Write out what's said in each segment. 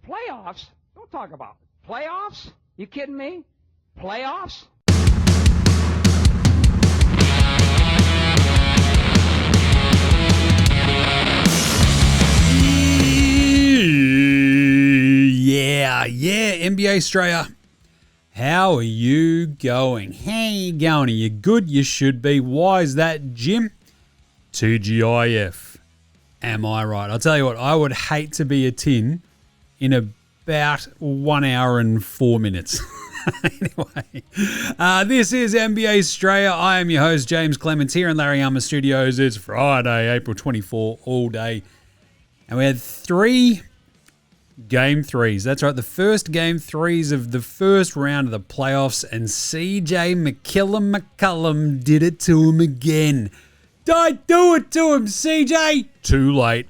Playoffs? Don't talk about playoffs. You kidding me? Playoffs? Yeah, NBA Straya. How are you going? How you going? Are you good? You should be. Why is that, Jim? TGIF. Am I right? I'll tell you what, I would hate to be a tin in about 1 hour and 4 minutes. Anyway, this is NBA Straya. I am your host, James Clements, here in Larry Armour Studios. It's Friday, April 24, all day. And we had 3 Game 3s. That's right, the first Game 3s of the first round of the playoffs, and CJ McCollum did it to him again. Don't do it to him, CJ! Too late.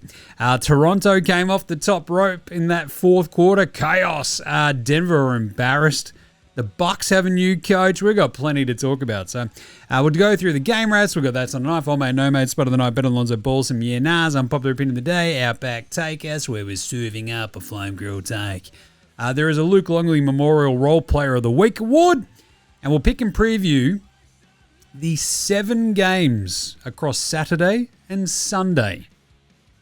Toronto came off the top rope in that fourth quarter. Chaos. Denver were embarrassed. The Bucks have a new coach. We've got plenty to talk about. So we'll go through the game rats. We've got That's on the Knife, All Made, No Made, Spud of the Night, Better than Lonzo, Ball, some Yeah Nahs, Unpopular Opinion of the Day, Outback Takehouse, where we're serving up a flame grilled take. There is a Luke Longley Memorial Role Player of the Week award. And we'll pick and preview the 7 games across Saturday and Sunday.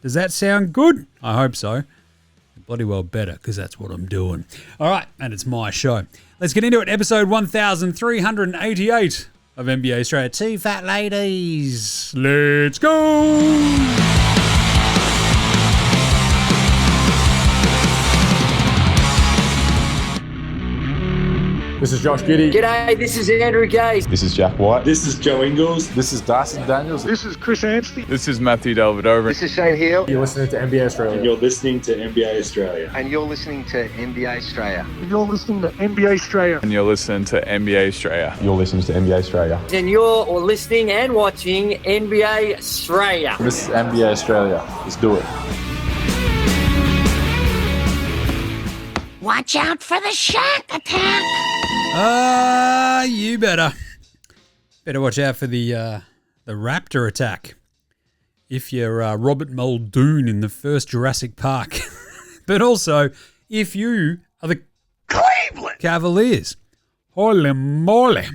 Does that sound good? I hope so. Bloody well better, because that's what I'm doing. All right, and it's my show. Let's get into it. Episode 1388 of NBA Straya. 2 fat ladies. Let's go! This is Josh Giddey. G'day, this is Andrew Gay. This is Jack White. This is Joe Ingles. This is Darcy Daniels. This is Chris Anstey. This is Matthew Delvedova. This is Shane Hill. You're listening to NBA Australia. And you're listening to NBA Australia. And you're listening to NBA Straya. You're listening to NBA Straya. And you're listening to NBA Straya. You're listening to NBA Australia. And you're listening and watching NBA Straya. This is NBA Australia. Let's do it. Watch out for the shark attack. You better watch out for the raptor attack. If you're Robert Muldoon in the first Jurassic Park. But also, if you are the Cleveland Cavaliers. Holy moly.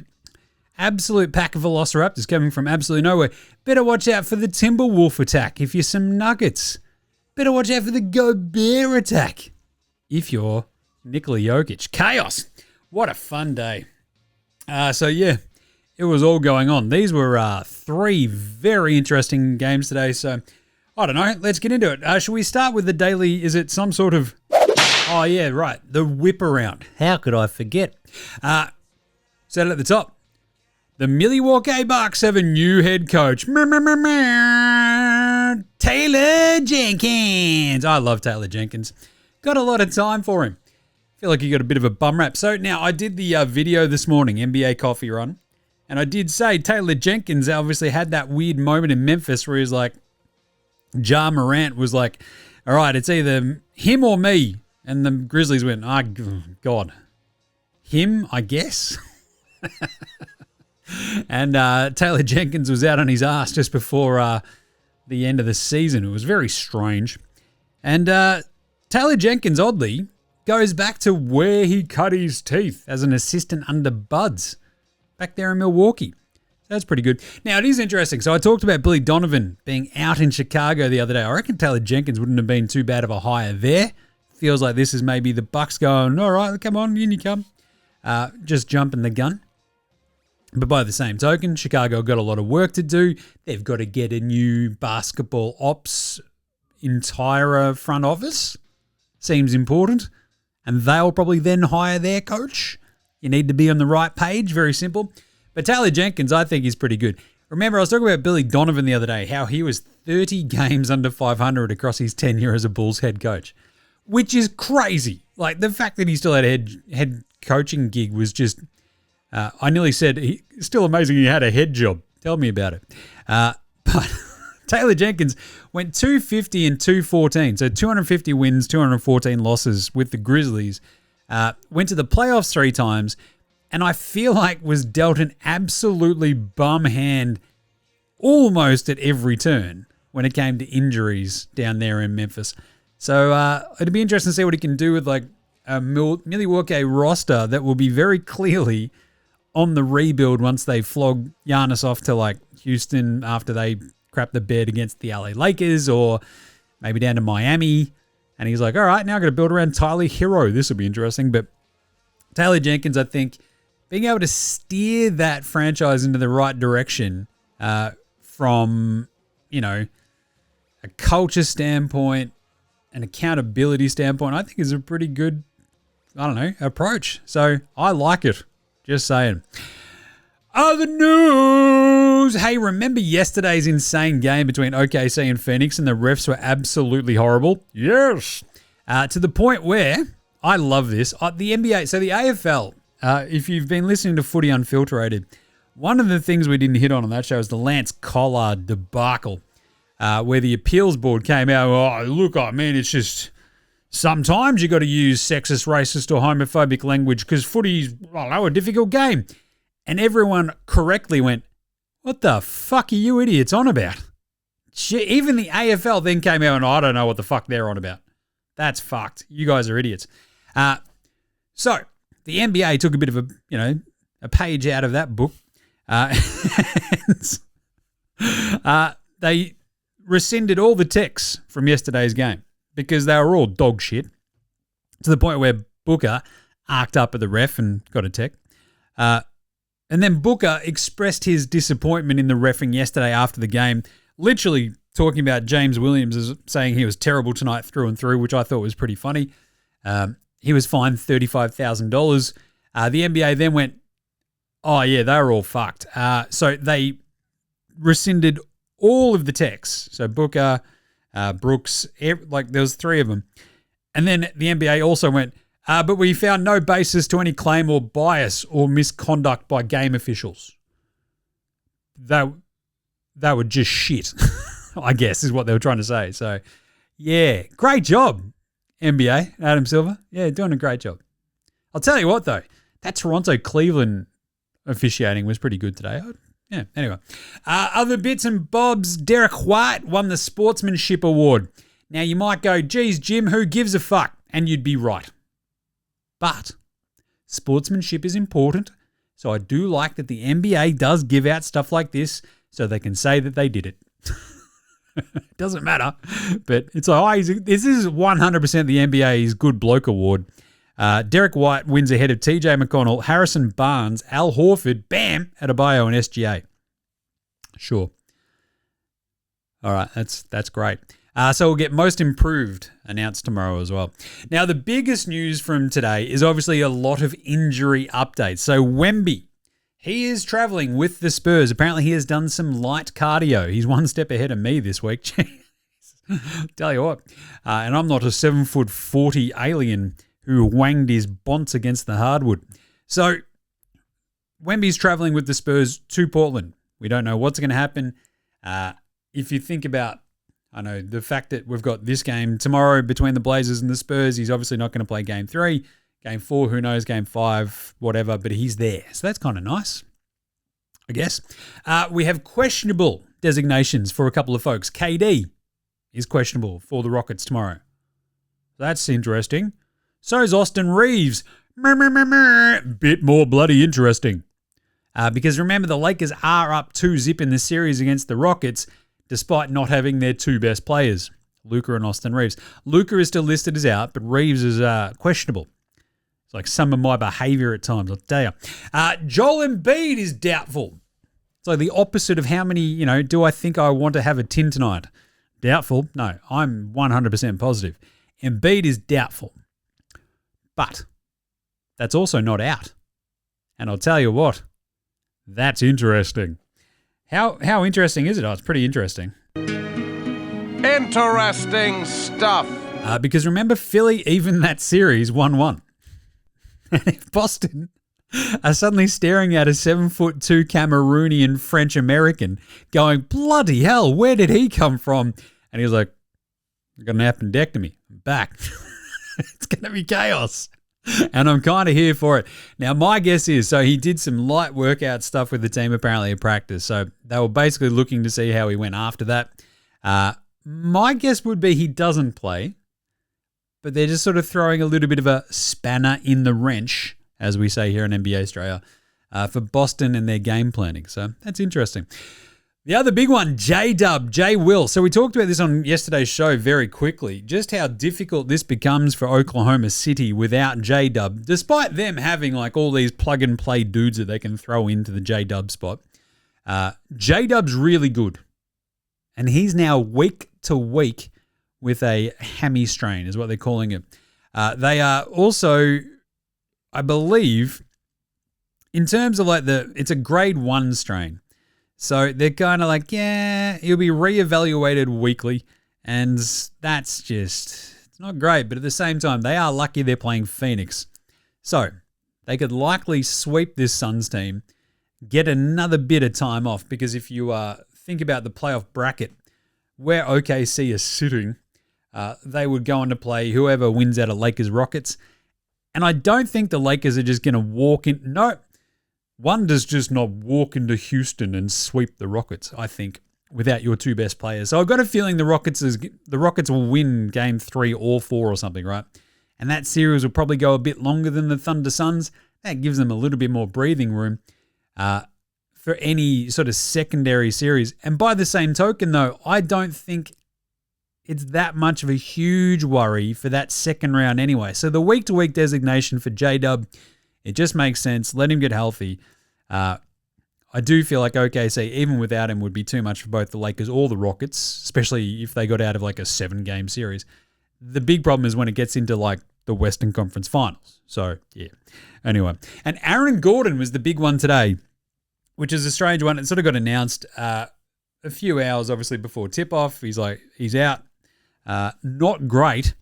Absolute pack of velociraptors coming from absolutely nowhere. Better watch out for the Timberwolf attack if you're some Nuggets. Better watch out for the Gobert attack if you're Nikola Jokic. Chaos. What a fun day. So yeah, it was all going on. These were 3 very interesting games today. So I don't know. Let's get into it. Should we start with the daily? Is it some sort of... Oh yeah, right. The whip around. How could I forget? Said it at the top. The Milwaukee Bucks have a new head coach. Taylor Jenkins. I love Taylor Jenkins. Got a lot of time for him. Feel like you got a bit of a bum rap. So now I did the video this morning, NBA Coffee Run, and I did say Taylor Jenkins obviously had that weird moment in Memphis where he's like, Ja Morant was like, all right, it's either him or me. And the Grizzlies went, oh, God, him, I guess. And Taylor Jenkins was out on his ass just before the end of the season. It was very strange. And Taylor Jenkins, oddly, goes back to where he cut his teeth as an assistant under Buds back there in Milwaukee. So that's pretty good. Now, it is interesting. So I talked about Billy Donovan being out in Chicago the other day. I reckon Taylor Jenkins wouldn't have been too bad of a hire there. Feels like this is maybe the Bucks going, all right, come on, in you come. Just jumping the gun. But by the same token, Chicago got a lot of work to do. They've got to get a new basketball ops entire front office. Seems important. And they'll probably then hire their coach. You need to be on the right page. Very simple. But Taylor Jenkins, I think, is pretty good. Remember, I was talking about Billy Donovan the other day, how he was 30 games under 500 across his tenure as a Bulls head coach, which is crazy. Like, the fact that he still had a head coaching gig was just, I nearly said, still amazing he had a head job. Tell me about it. But Taylor Jenkins went 250 and 214, so 250 wins, 214 losses with the Grizzlies. Went to the playoffs 3 times, and I feel like was dealt an absolutely bum hand almost at every turn when it came to injuries down there in Memphis. So it'd be interesting to see what he can do with like a Milwaukee roster that will be very clearly on the rebuild once they flog Giannis off to like Houston after they crap the bed against the LA Lakers, or maybe down to Miami. And he's like, all right, now I've got to build around Tyler Hero. This will be interesting. But Taylor Jenkins, I think, being able to steer that franchise into the right direction from, a culture standpoint, an accountability standpoint, I think is a pretty good, approach. So I like it. Just saying. Other news. Hey, remember yesterday's insane game between OKC and Phoenix, and the refs were absolutely horrible? Yes. To the point where, I love this, the NBA, so the AFL, if you've been listening to Footy Unfiltrated, one of the things we didn't hit on that show is the Lance Collard debacle, where the appeals board came out, it's just sometimes you got to use sexist, racist, or homophobic language because footy's, a difficult game. And everyone correctly went, what the fuck are you idiots on about? Even the AFL then came out and I don't know what the fuck they're on about. That's fucked. You guys are idiots. So the NBA took a bit of a page out of that book. They rescinded all the texts from yesterday's game because they were all dog shit, to the point where Booker arced up at the ref and got a tech. And then Booker expressed his disappointment in the reffing yesterday after the game, literally talking about James Williams as saying he was terrible tonight through and through, which I thought was pretty funny. He was fined $35,000. The NBA then went, oh, yeah, they were all fucked. So they rescinded all of the texts. So Booker, Brooks, there was three of them. And then the NBA also went, but we found no basis to any claim or bias or misconduct by game officials. That were just shit, I guess, is what they were trying to say. So, yeah, great job, NBA, Adam Silver. Yeah, doing a great job. I'll tell you what, though, that Toronto-Cleveland officiating was pretty good today. Yeah, anyway. Other bits and bobs, Derek White won the Sportsmanship Award. Now, you might go, geez, Jim, who gives a fuck? And you'd be right. But sportsmanship is important, so I do like that the NBA does give out stuff like this so they can say that they did it. It doesn't matter, but it's like, this is 100% the NBA's Good Bloke Award. Derek White wins ahead of TJ McConnell, Harrison Barnes, Al Horford, Bam Adebayo, and SGA. Sure. All right, that's great. So we'll get most improved announced tomorrow as well. Now, the biggest news from today is obviously a lot of injury updates. So Wemby, he is traveling with the Spurs. Apparently he has done some light cardio. He's one step ahead of me this week. Tell you what. And I'm not a 7'40" alien who wanged his bonts against the hardwood. So Wemby's traveling with the Spurs to Portland. We don't know what's going to happen. If you think about, the fact that we've got this game tomorrow between the Blazers and the Spurs, he's obviously not going to play Game 3. Game 4, who knows, Game 5, whatever, but he's there. So that's kind of nice, I guess. We have questionable designations for a couple of folks. KD is questionable for the Rockets tomorrow. That's interesting. So is Austin Reeves. Bit more bloody interesting. Because remember, the Lakers are up 2-0 in the series against the Rockets, despite not having their two best players, Luka and Austin Reeves. Luka is still listed as out, but Reeves is questionable. It's like some of my behavior at times, I'll tell you. Joel Embiid is doubtful. It's like the opposite of how many, do I think I want to have a tin tonight? Doubtful? No, I'm 100% positive. Embiid is doubtful. But that's also not out. And I'll tell you what, that's interesting. How interesting is it? Oh, it's pretty interesting. Interesting stuff. Because remember, Philly, even that series, 1-1. And if Boston are suddenly staring at a 7'2" Cameroonian French-American going, bloody hell, where did he come from? And he was like, I got an appendectomy. I'm back. It's going to be chaos. And I'm kind of here for it. Now, my guess is, so he did some light workout stuff with the team apparently at practice. So they were basically looking to see how he went after that. My guess would be he doesn't play. but they're just sort of throwing a little bit of a spanner in the wrench, as we say here in NBA Straya, for Boston and their game planning. So that's interesting. The other big one, J-Dub, J-Will. So we talked about this on yesterday's show very quickly, just how difficult this becomes for Oklahoma City without J-Dub, despite them having like all these plug-and-play dudes that they can throw into the J-Dub spot. J-Dub's really good, and he's now week to week with a hammy strain is what they're calling it. They are also, I believe, in terms of like it's a grade 1 strain. So they're kind of like, yeah, he'll be reevaluated weekly, and that's just, it's not great. But at the same time, they are lucky they're playing Phoenix. So they could likely sweep this Suns team, get another bit of time off, because if you think about the playoff bracket, where OKC is sitting, they would go on to play whoever wins out of Lakers-Rockets. And I don't think the Lakers are just going to walk in. No, one does just not walk into Houston and sweep the Rockets, I think, without your two best players. So I've got a feeling the Rockets will win game 3 or 4 or something, right? And that series will probably go a bit longer than the Thunder Suns. That gives them a little bit more breathing room for any sort of secondary series. And by the same token, though, I don't think it's that much of a huge worry for that second round anyway. So the week-to-week designation for J-Dub, it just makes sense. Let him get healthy. I do feel like OKC, even without him, would be too much for both the Lakers or the Rockets, especially if they got out of like a 7-game series. The big problem is when it gets into like the Western Conference Finals. So, yeah. Anyway. And Aaron Gordon was the big one today, which is a strange one. It sort of got announced a few hours, obviously, before tip-off. He's out. Not great.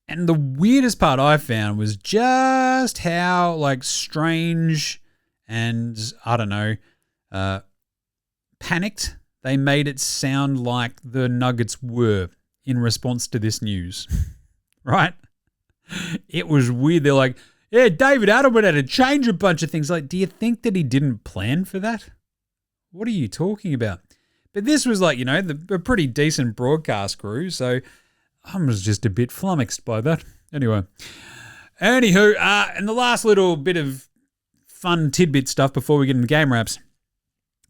And the weirdest part I found was just how like strange and, I don't know, panicked they made it sound like the Nuggets were in response to this news. Right? It was weird. They're like, yeah, David Adelman had to change a bunch of things. Like, do you think that he didn't plan for that? What are you talking about? But this was like, a pretty decent broadcast crew, so I was just a bit flummoxed by that. Anyway. Anywho, and the last little bit of fun tidbit stuff before we get into game wraps.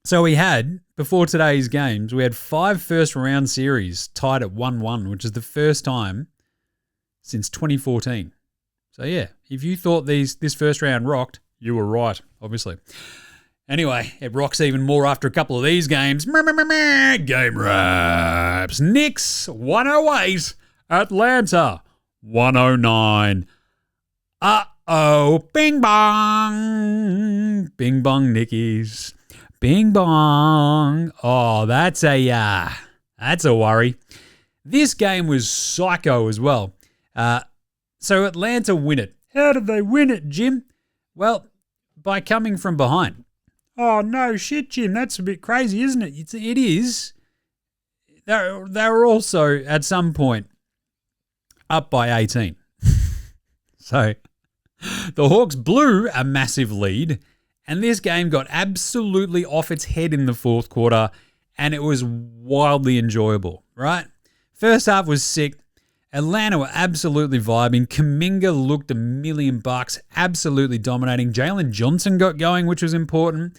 So we had, before today's games, we had 5 first-round series tied at 1-1, which is the first time since 2014. So, yeah, if you thought this first round rocked, you were right, obviously. Anyway, it rocks even more after a couple of these games. Game wraps. Knicks, 108. Atlanta, 109. Uh-oh. Bing bong. Bing bong, Nickies. Bing bong. Oh, that's a worry. This game was psycho as well. So Atlanta win it. How did they win it, Jim? Well, by coming from behind. Oh, no shit, Jim. That's a bit crazy, isn't it? It is. They were also, at some point, up by 18. So, the Hawks blew a massive lead, and this game got absolutely off its head in the fourth quarter, and it was wildly enjoyable, right? First half was sick. Atlanta were absolutely vibing. Kuminga looked $1,000,000, absolutely dominating. Jalen Johnson got going, which was important.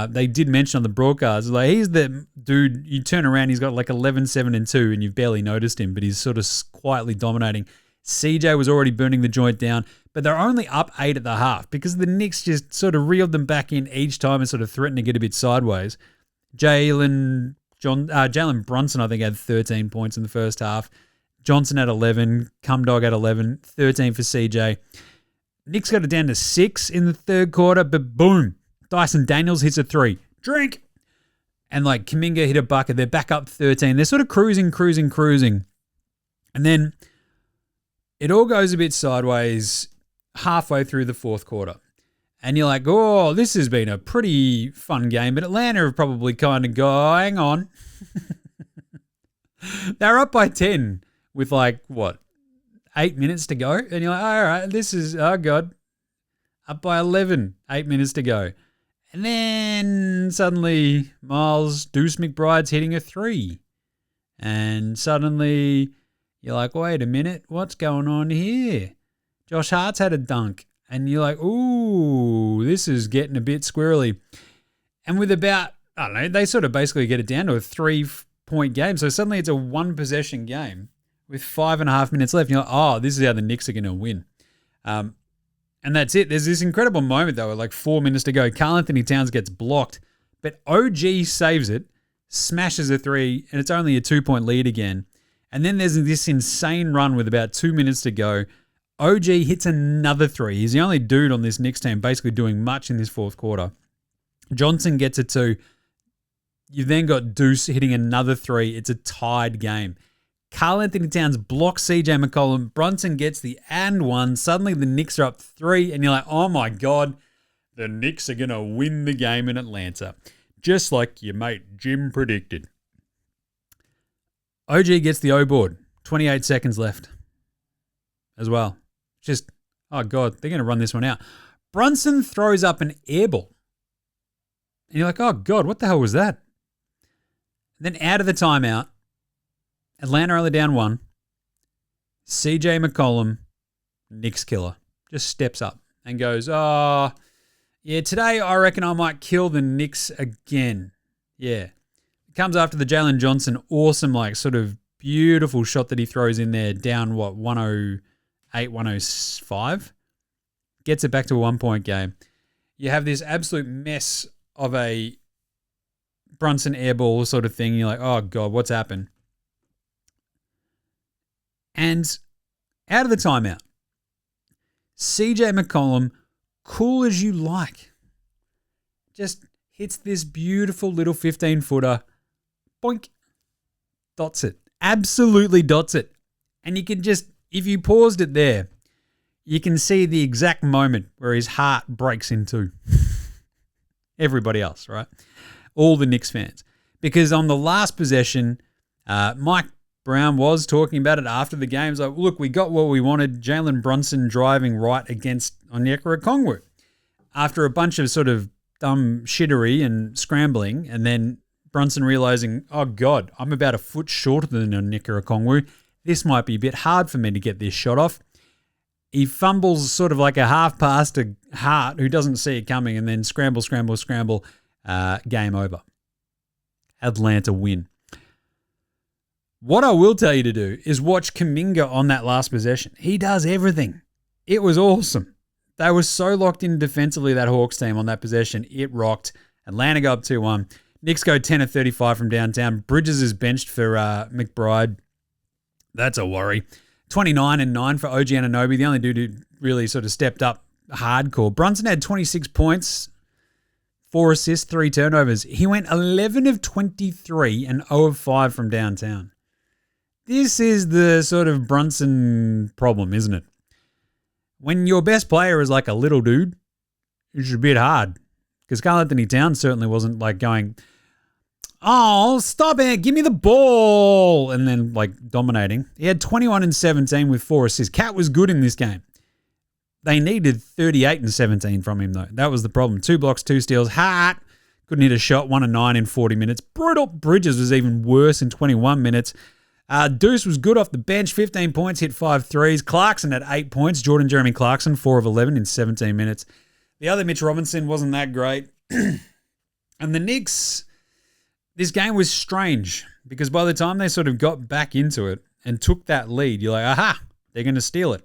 They did mention on the broadcast, like, he's the dude, you turn around, he's got like 11, 7, and 2, and you've barely noticed him, but he's sort of quietly dominating. CJ was already burning the joint down, but they're only up 8 at the half because the Knicks just sort of reeled them back in each time and sort of threatened to get a bit sideways. Jalen Brunson, I think, had 13 points in the first half. Johnson had 11, Cumdog had 11, 13 for CJ. Knicks got it down to 6 in the third quarter, but boom, Dyson Daniels hits a 3. Drink! And like Kuminga hit a bucket. They're back up 13. They're sort of cruising. And then it all goes a bit sideways halfway through the fourth quarter. And you're like, oh, this has been a pretty fun game. But Atlanta have probably kind of go, hang on. They're up by 10 with 8 minutes to go. And you're like, all right, this is, oh God, up by 11, 8 minutes to go. And then suddenly Miles Deuce McBride's hitting a 3. And suddenly, You're like, wait a minute, what's going on here? Josh Hart's had a dunk. And you're like, ooh, this is getting a bit squirrely. And with about, I don't know, they sort of basically get it down to a 3-point game. So suddenly it's a 1-possession game with 5.5 minutes left. And you're like, oh, this is how the Knicks are going to win. And that's it. There's this incredible moment, though, with like 4 minutes to go. Karl Anthony Towns gets blocked, but OG saves it, smashes a 3, and it's only a 2-point lead again. And then there's this insane run with about 2 minutes to go. OG hits another 3. He's the only dude on this Knicks team basically doing much in this fourth quarter. Johnson gets a 2. You've then got Deuce hitting another 3. It's a tied game. Karl Anthony Towns blocks CJ McCollum. Brunson gets the and 1. Suddenly the Knicks are up 3, and you're like, oh my God, the Knicks are going to win the game in Atlanta. Just like your mate Jim predicted. OG gets the O board. 28 seconds left as well. Just, oh God, they're going to run this one out. Brunson throws up an air ball. And you're like, oh God, what the hell was that? And then out of the timeout, Atlanta only down 1. CJ McCollum, Knicks killer, just steps up and goes, oh, yeah, today I reckon I might kill the Knicks again. Yeah. Comes after the Jalen Johnson awesome, like sort of beautiful shot that he throws in there down, 108, 105. Gets it back to a 1-point game. You have this absolute mess of a Brunson airball sort of thing. You're like, oh God, what's happened? And out of the timeout, CJ McCollum, cool as you like, just hits this beautiful little 15-footer, boink, dots it, absolutely dots it. And you can just, if you paused it there, you can see the exact moment where his heart breaks in two. Everybody else, right? All the Knicks fans. Because on the last possession, Mike Brown was talking about it after the game. He's like, look, we got what we wanted. Jalen Brunson driving right against Onyeka Okongwu. After a bunch of sort of dumb shittery and scrambling, and then Brunson realizing, oh God, I'm about a foot shorter than Onyeka Okongwu. This might be a bit hard for me to get this shot off. He fumbles sort of like a half pass to Hart, who doesn't see it coming, and then scramble. Game over. Atlanta win. What I will tell you to do is watch Kuminga on that last possession. He does everything. It was awesome. They were so locked in defensively, that Hawks team, on that possession. It rocked. Atlanta go up 2-1. Knicks go 10 of 35 from downtown. Bridges is benched for McBride. That's a worry. 29 and 9 for OG Anunoby, the only dude who really sort of stepped up hardcore. Brunson had 26 points, 4 assists, 3 turnovers. He went 11 of 23 and 0 of 5 from downtown. This is the sort of Brunson problem, isn't it? When your best player is like a little dude, it's a bit hard. Because Karl Anthony Towns certainly wasn't like going, oh, stop it, give me the ball, and then like dominating. He had 21 and 17 with 4 assists. Cat was good in this game. They needed 38 and 17 from him, though. That was the problem. 2 blocks, 2 steals. Hart couldn't hit a shot, 1 of 9 in 40 minutes. Brutal. Bridges was even worse in 21 minutes. Deuce was good off the bench, 15 points, hit 5 threes. Clarkson had 8 points. Jordan Jeremy Clarkson, 4 of 11 in 17 minutes. The other Mitch Robinson wasn't that great. And the Knicks, this game was strange because by the time they sort of got back into it and took that lead, you're like, aha, they're going to steal it.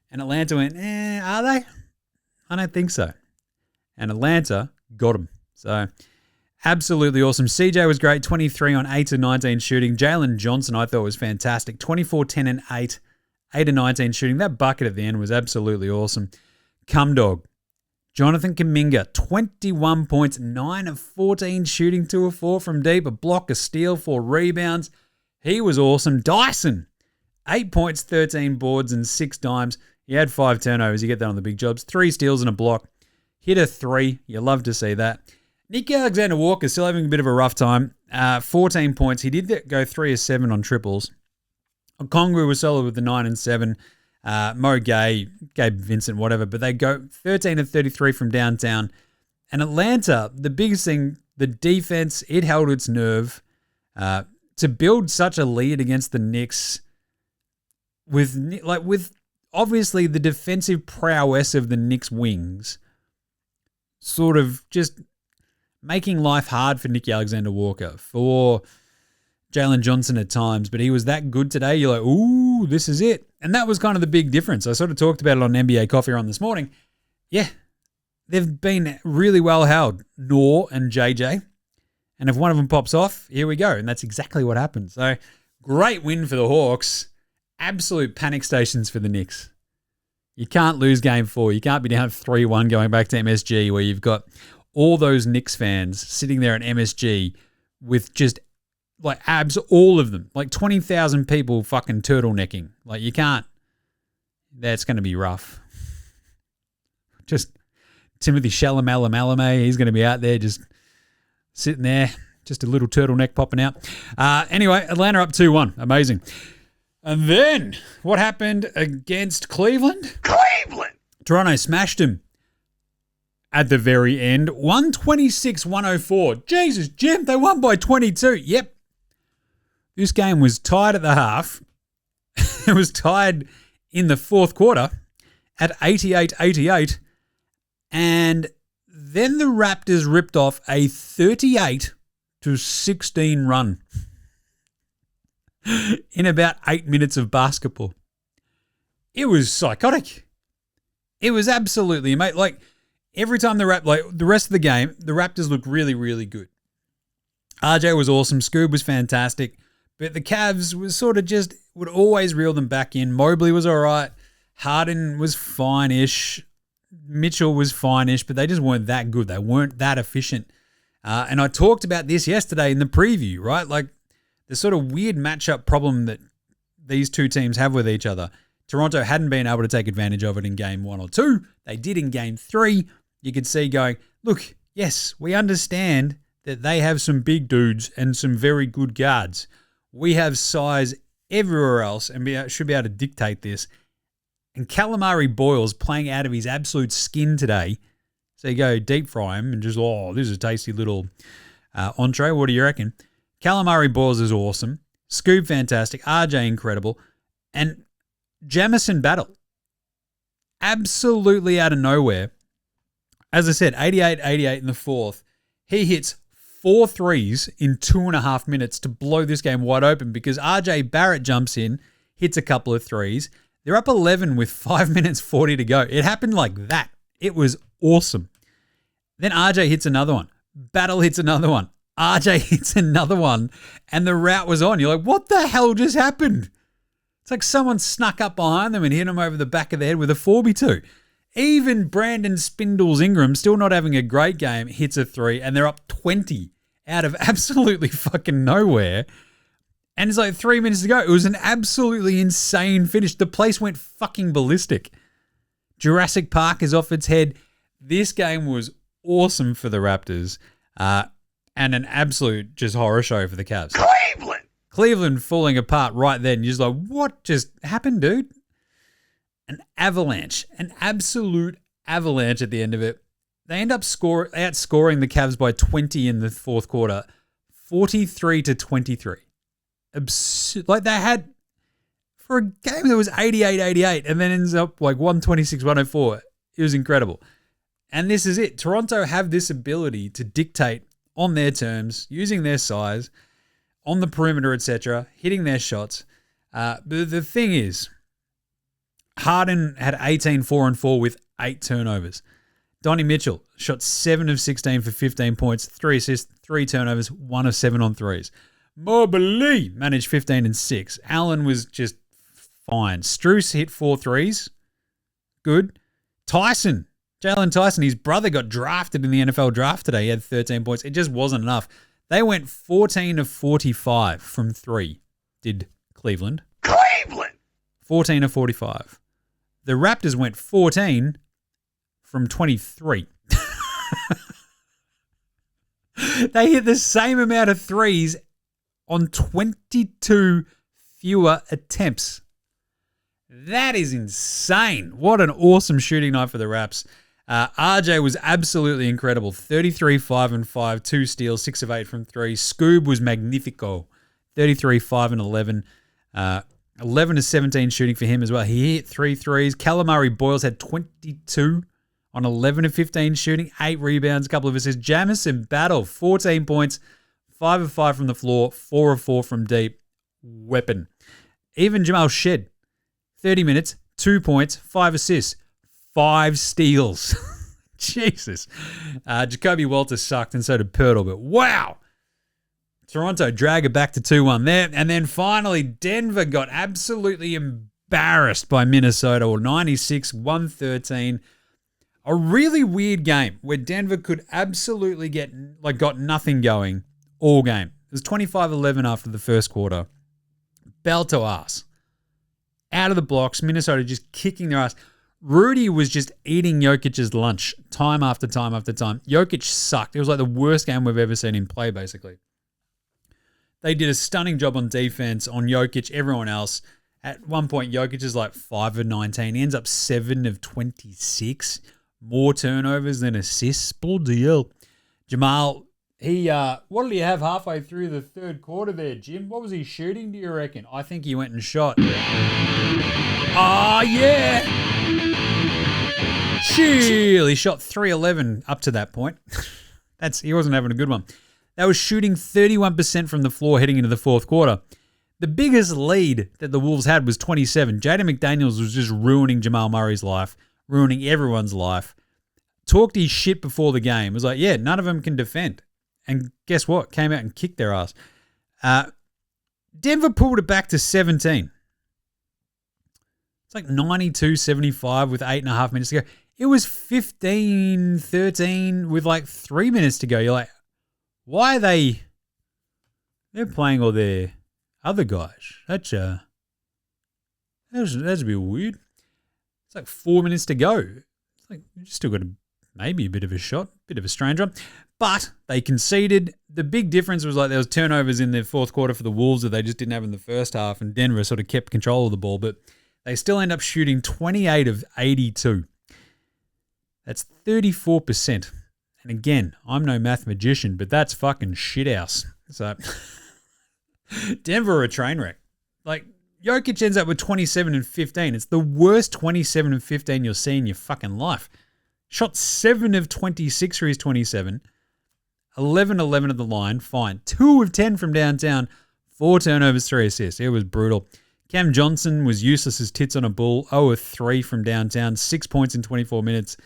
And Atlanta went, are they? I don't think so. And Atlanta got them. So absolutely awesome. CJ was great, 23 on 8 of 19 shooting. Jalen Johnson I thought was fantastic, 24, 10 and 8, 8 of 19 shooting. That bucket at the end was absolutely awesome. Cumdog, Jonathan Kuminga, 21 points, 9 of 14 shooting, 2 of 4 from deep, a block, a steal, 4 rebounds. He was awesome. Dyson, 8 points, 13 boards, and 6 dimes. He had 5 turnovers. You get that on the big jobs. 3 steals and a block. Hit a 3. You love to see that. Nick Alexander-Walker still having a bit of a rough time. 14 points. He did go 3 of 7 on triples. Okongwu was solid with the 9 and 7. Mo Gay, Gabe Vincent, whatever. But they go 13 of 33 from downtown. And Atlanta, the biggest thing, the defense, it held its nerve. To build such a lead against the Knicks, with obviously the defensive prowess of the Knicks wings sort of just making life hard for Nicky Alexander-Walker, for Jalen Johnson at times, but he was that good today. You're like, ooh, this is it. And that was kind of the big difference. I sort of talked about it on NBA Coffee Run this morning. Yeah, they've been really well held, Noor and JJ. And if one of them pops off, here we go. And that's exactly what happened. So great win for the Hawks. Absolute panic stations for the Knicks. You can't lose game 4. You can't be down 3-1 going back to MSG where you've got all those Knicks fans sitting there at MSG with just like abs, all of them, like 20,000 people fucking turtlenecking. Like you can't, that's going to be rough. Just Timothy Chalamet, he's going to be out there just sitting there, just a little turtleneck popping out. Anyway, Atlanta up 2-1. Amazing. And then what happened against Cleveland? Toronto smashed him at the very end. 126-104. Jesus, Jim, they won by 22. Yep. This game was tied at the half. It was tied in the fourth quarter at 88-88. And then the Raptors ripped off a 38-16 run in about 8 minutes of basketball. It was psychotic. It was absolutely amazing. Like every time the rest of the game, the Raptors looked really, really good. RJ was awesome. Scoob was fantastic. But the Cavs was sort of just would always reel them back in. Mobley was all right. Harden was fine-ish. Mitchell was fine-ish, but they just weren't that good. They weren't that efficient. And I talked about this yesterday in the preview, right? Like the sort of weird matchup problem that these two teams have with each other. Toronto hadn't been able to take advantage of it in game 1 or 2. They did in game 3. You could see going, look, yes, we understand that they have some big dudes and some very good guards. We have size everywhere else and should be able to dictate this. And Calamari Boyle's playing out of his absolute skin today. So you go deep fry him and just, this is a tasty little entree. What do you reckon? Calamari Boyles is awesome. Scoob fantastic. RJ incredible. And Jamison Battle. Absolutely out of nowhere. As I said, 88-88 in the fourth. He hits 4 threes in 2.5 minutes to blow this game wide open because RJ Barrett jumps in, hits a couple of threes. They're up 11 with 5 minutes 40 to go. It happened like that. It was awesome. Then RJ hits another one. Battle hits another one. RJ hits another one. And the route was on. You're like, what the hell just happened? It's like someone snuck up behind them and hit them over the back of the head with a 4x2. Even Brandon Spindles Ingram, still not having a great game, hits a 3, and they're up 20 out of absolutely fucking nowhere. And it's like 3 minutes to go. It was an absolutely insane finish. The place went fucking ballistic. Jurassic Park is off its head. This game was awesome for the Raptors, and an absolute just horror show for the Cavs. Cleveland falling apart right then. You're just like, what just happened, dude? An avalanche, an absolute avalanche at the end of it. They end up outscoring the Cavs by 20 in the fourth quarter, 43-23. Absurd. Like they had, for a game that was 88-88 and then ends up like 126-104. It was incredible. And this is it. Toronto have this ability to dictate on their terms, using their size, on the perimeter, etc., hitting their shots. But the thing is, Harden had 18 4-4 with 8 turnovers. Donnie Mitchell shot 7 of 16 for 15 points, 3 assists, 3 turnovers, 1 of 7 on threes. Mobley managed 15 and 6. Allen was just fine. Strus hit 4 threes. Good. Jalen Tyson, his brother got drafted in the NFL draft today. He had 13 points. It just wasn't enough. They went 14 of 45 from 3, did Cleveland. 14 of 45. The Raptors went 14 from 23. They hit the same amount of threes on 22 fewer attempts. That is insane. What an awesome shooting night for the Raps. RJ was absolutely incredible. 33, 5 and 5, 2 steals, 6 of 8 from 3. Scoob was magnifico. 33, 5 and 11. 11 to 17 shooting for him as well. He hit 3 threes. Calamari Boyles had 22 on 11 of 15 shooting, 8 rebounds, a couple of assists. Jamison Battle, 14 points, 5 of 5 from the floor, 4 of 4 from deep. Weapon. Even Jamal Shed, 30 minutes, 2 points, 5 assists, 5 steals. Jesus. Jacoby Walter sucked and so did Pirtle, but wow. Toronto drag it back to 2-1 there. And then finally, Denver got absolutely embarrassed by Minnesota, or 96-113. A really weird game where Denver could absolutely got nothing going all game. It was 25-11 after the first quarter. Bell to ass. Out of the blocks, Minnesota just kicking their ass. Rudy was just eating Jokic's lunch time after time after time. Jokic sucked. It was like the worst game we've ever seen him play, basically. They did a stunning job on defense, on Jokic, everyone else. At one point, Jokic is like 5 of 19. He ends up 7 of 26. More turnovers than assists. Bloody hell. Jamal, what did he have halfway through the third quarter there, Jim? What was he shooting, do you reckon? I think he went and shot. Oh, yeah. Chill. He shot 3-11 up to that point. He wasn't having a good one. They were shooting 31% from the floor heading into the fourth quarter. The biggest lead that the Wolves had was 27. Jaden McDaniels was just ruining Jamal Murray's life, ruining everyone's life. Talked his shit before the game. Was like, yeah, none of them can defend. And guess what? Came out and kicked their ass. Denver pulled it back to 17. It's like 92-75 with 8.5 minutes to go. It was 15-13 with like 3 minutes to go. You're like, why are they're playing all their other guys? That's a bit weird. It's like 4 minutes to go. It's like you still got maybe a bit of a shot, bit of a strange one. But they conceded. The big difference was like there was turnovers in the fourth quarter for the Wolves that they just didn't have in the first half, and Denver sort of kept control of the ball, but they still end up shooting 28 of 82. That's 34%. And again, I'm no mathematician, but that's fucking shithouse. So Denver are a train wreck. Like, Jokic ends up with 27 and 15. It's the worst 27 and 15 you'll see in your fucking life. Shot 7 of 26 for his 27. 11-11 at the line, fine. 2 of 10 from downtown. 4 turnovers, 3 assists. It was brutal. Cam Johnson was useless as tits on a bull. 0 of 3 from downtown. 6 points in 24 minutes.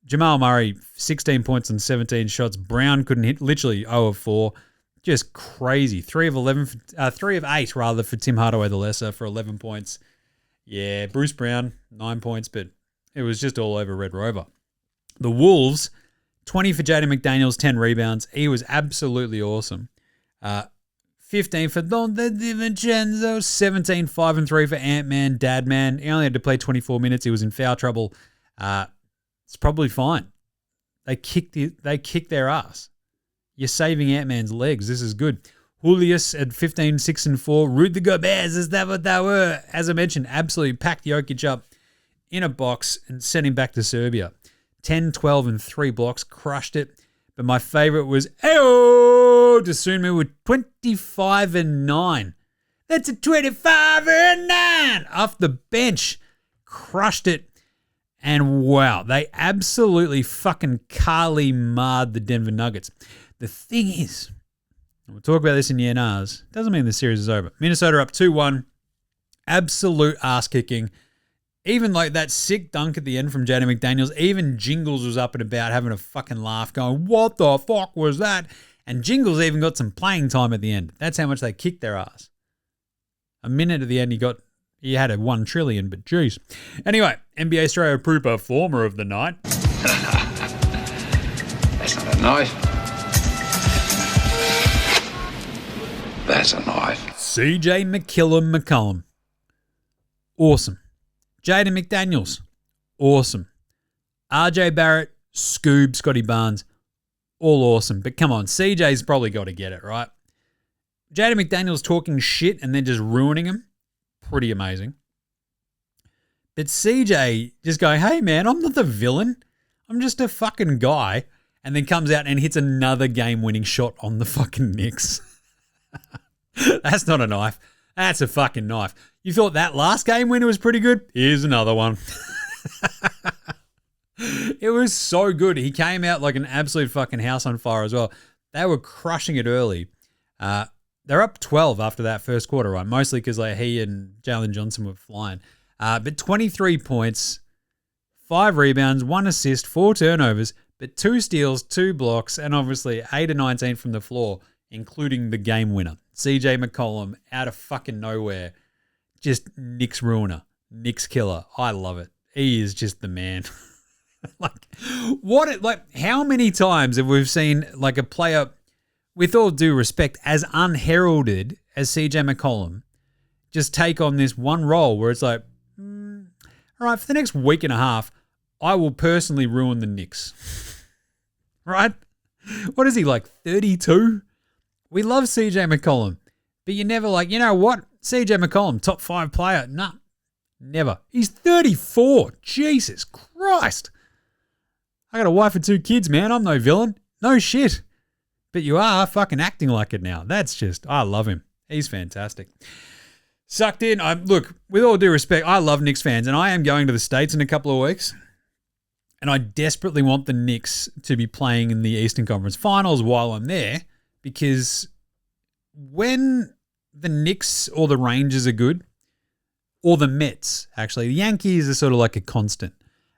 Jamal Murray, 16 points and 17 shots. Brown couldn't hit, literally 0 of 4. Just crazy. 3 of 8 rather for Tim Hardaway the Lesser for 11 points. Yeah, Bruce Brown, 9 points, but it was just all over Red Rover. The Wolves, 20 for Jaden McDaniels, 10 rebounds. He was absolutely awesome. 15 for Don DiVincenzo, 17, 5 and 3 for Ant-Man, Dadman. He only had to play 24 minutes. He was in foul trouble. It's probably fine. They kicked their ass. You're saving Ant-Man's legs. This is good. Julius at 15, 6 and 4. Rudy Gobert, is that what they were? As I mentioned, absolutely packed Jokic up in a box and sent him back to Serbia. 10, 12 and 3 blocks. Crushed it. But my favorite was Dosunmu with 25 and 9. That's a 25 and 9 off the bench. Crushed it. And wow, they absolutely fucking Carly marred the Denver Nuggets. The thing is, and we'll talk about this in the NRs, doesn't mean the series is over. Minnesota up 2-1. Absolute ass kicking. Even like that sick dunk at the end from Jaden McDaniels, even Jingles was up and about having a fucking laugh going, what the fuck was that? And Jingles even got some playing time at the end. That's how much they kicked their ass. A minute at the end, he had a 1 trillion, but geez. Anyway, NBA Straya Pro Performer of the Night. That's not a knife. That's a knife. CJ McCollum. Awesome. Jaden McDaniels. Awesome. RJ Barrett, Scoob, Scotty Barnes. All awesome. But come on, CJ's probably got to get it, right? Jaden McDaniels talking shit and then just ruining him. Pretty amazing. But CJ just going, hey man, I'm not the villain. I'm just a fucking guy. And then comes out and hits another game-winning shot on the fucking Knicks. That's not a knife. That's a fucking knife. You thought that last game winner was pretty good? Here's another one. It was so good. He came out like an absolute fucking house on fire as well. They were crushing it early. They're up 12 after that first quarter, right? Mostly because like he and Jalen Johnson were flying. But 23 points, 5 rebounds, 1 assist, 4 turnovers, but 2 steals, 2 blocks, and obviously 8 of 19 from the floor, including the game winner. CJ McCollum out of fucking nowhere. Just Knicks ruiner, Knicks killer. I love it. He is just the man. How many times have we seen like a player, with all due respect, as unheralded as CJ McCollum, just take on this one role where it's like, all right, for the next week and a half, I will personally ruin the Knicks. Right? What is he, like 32? We love CJ McCollum, but you're never like, you know what? CJ McCollum, top 5 player. Nah, never. He's 34. Jesus Christ. I got a wife and 2 kids, man. I'm no villain. No shit. But you are fucking acting like it now. That's just, I love him. He's fantastic. Sucked in. Look, with all due respect, I love Knicks fans, and I am going to the States in a couple of weeks. And I desperately want the Knicks to be playing in the Eastern Conference Finals while I'm there, because when the Knicks or the Rangers are good, or the Mets, actually, the Yankees are sort of like a constant.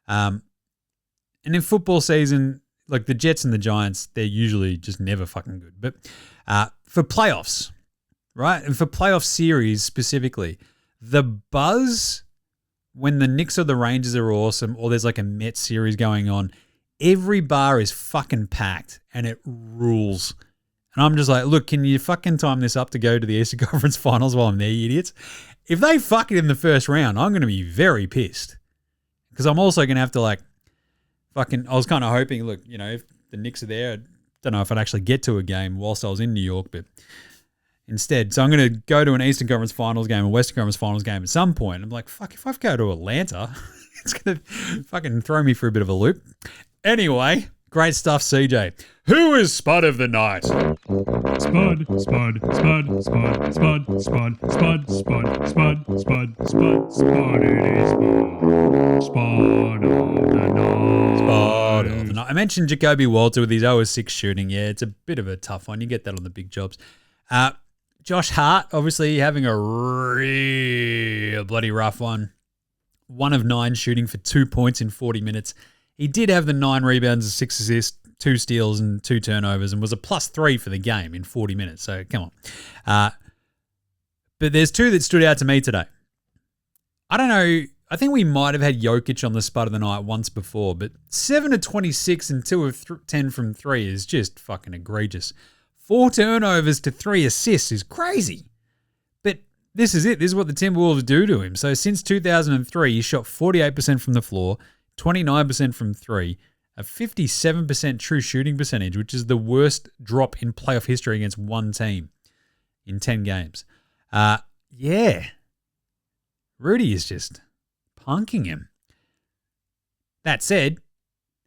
And in football season, like the Jets and the Giants, they're usually just never fucking good. But for playoffs, right, and for playoff series specifically, the buzz when the Knicks or the Rangers are awesome, or there's like a Mets series going on, every bar is fucking packed and it rules. And I'm just like, look, can you fucking time this up to go to the Eastern Conference Finals while I'm there, you idiots? If they fuck it in the first round, I'm going to be very pissed. Because I'm also going to have to like fucking, I was kind of hoping, look, you know, if the Knicks are there, I don't know if I'd actually get to a game whilst I was in New York, but instead, so I'm going to go to an Eastern Conference Finals game, a Western Conference Finals game at some point. I'm like, fuck, if I go to Atlanta, it's going to fucking throw me for a bit of a loop. Anyway, great stuff, CJ. Who is Spud of the night? Spud, Spud, Spud, Spud, Spud, Spud, Spud, Spud, Spud, Spud, Spud, Spud, it is Spud of the night. Spud of the night. I mentioned Jacoby Walter with his 0-6 shooting. Yeah, it's a bit of a tough one. You get that on the big jobs. Josh Hart, obviously having a real bloody rough one. 1 of 9 shooting for 2 points in 40 minutes. He did have the 9 rebounds, 6 assists, 2 steals and 2 turnovers, and was a +3 for the game in 40 minutes. So come on. But there's 2 that stood out to me today. I don't know. I think we might have had Jokic on the Spud of the night once before, but 7 of 26 and 2 of 10 from 3 is just fucking egregious. 4 turnovers to 3 assists is crazy. But this is it. This is what the Timberwolves do to him. So since 2003, he shot 48% from the floor, 29% from 3, a 57% true shooting percentage, which is the worst drop in playoff history against one team in 10 games. Yeah. Rudy is just punking him. That said,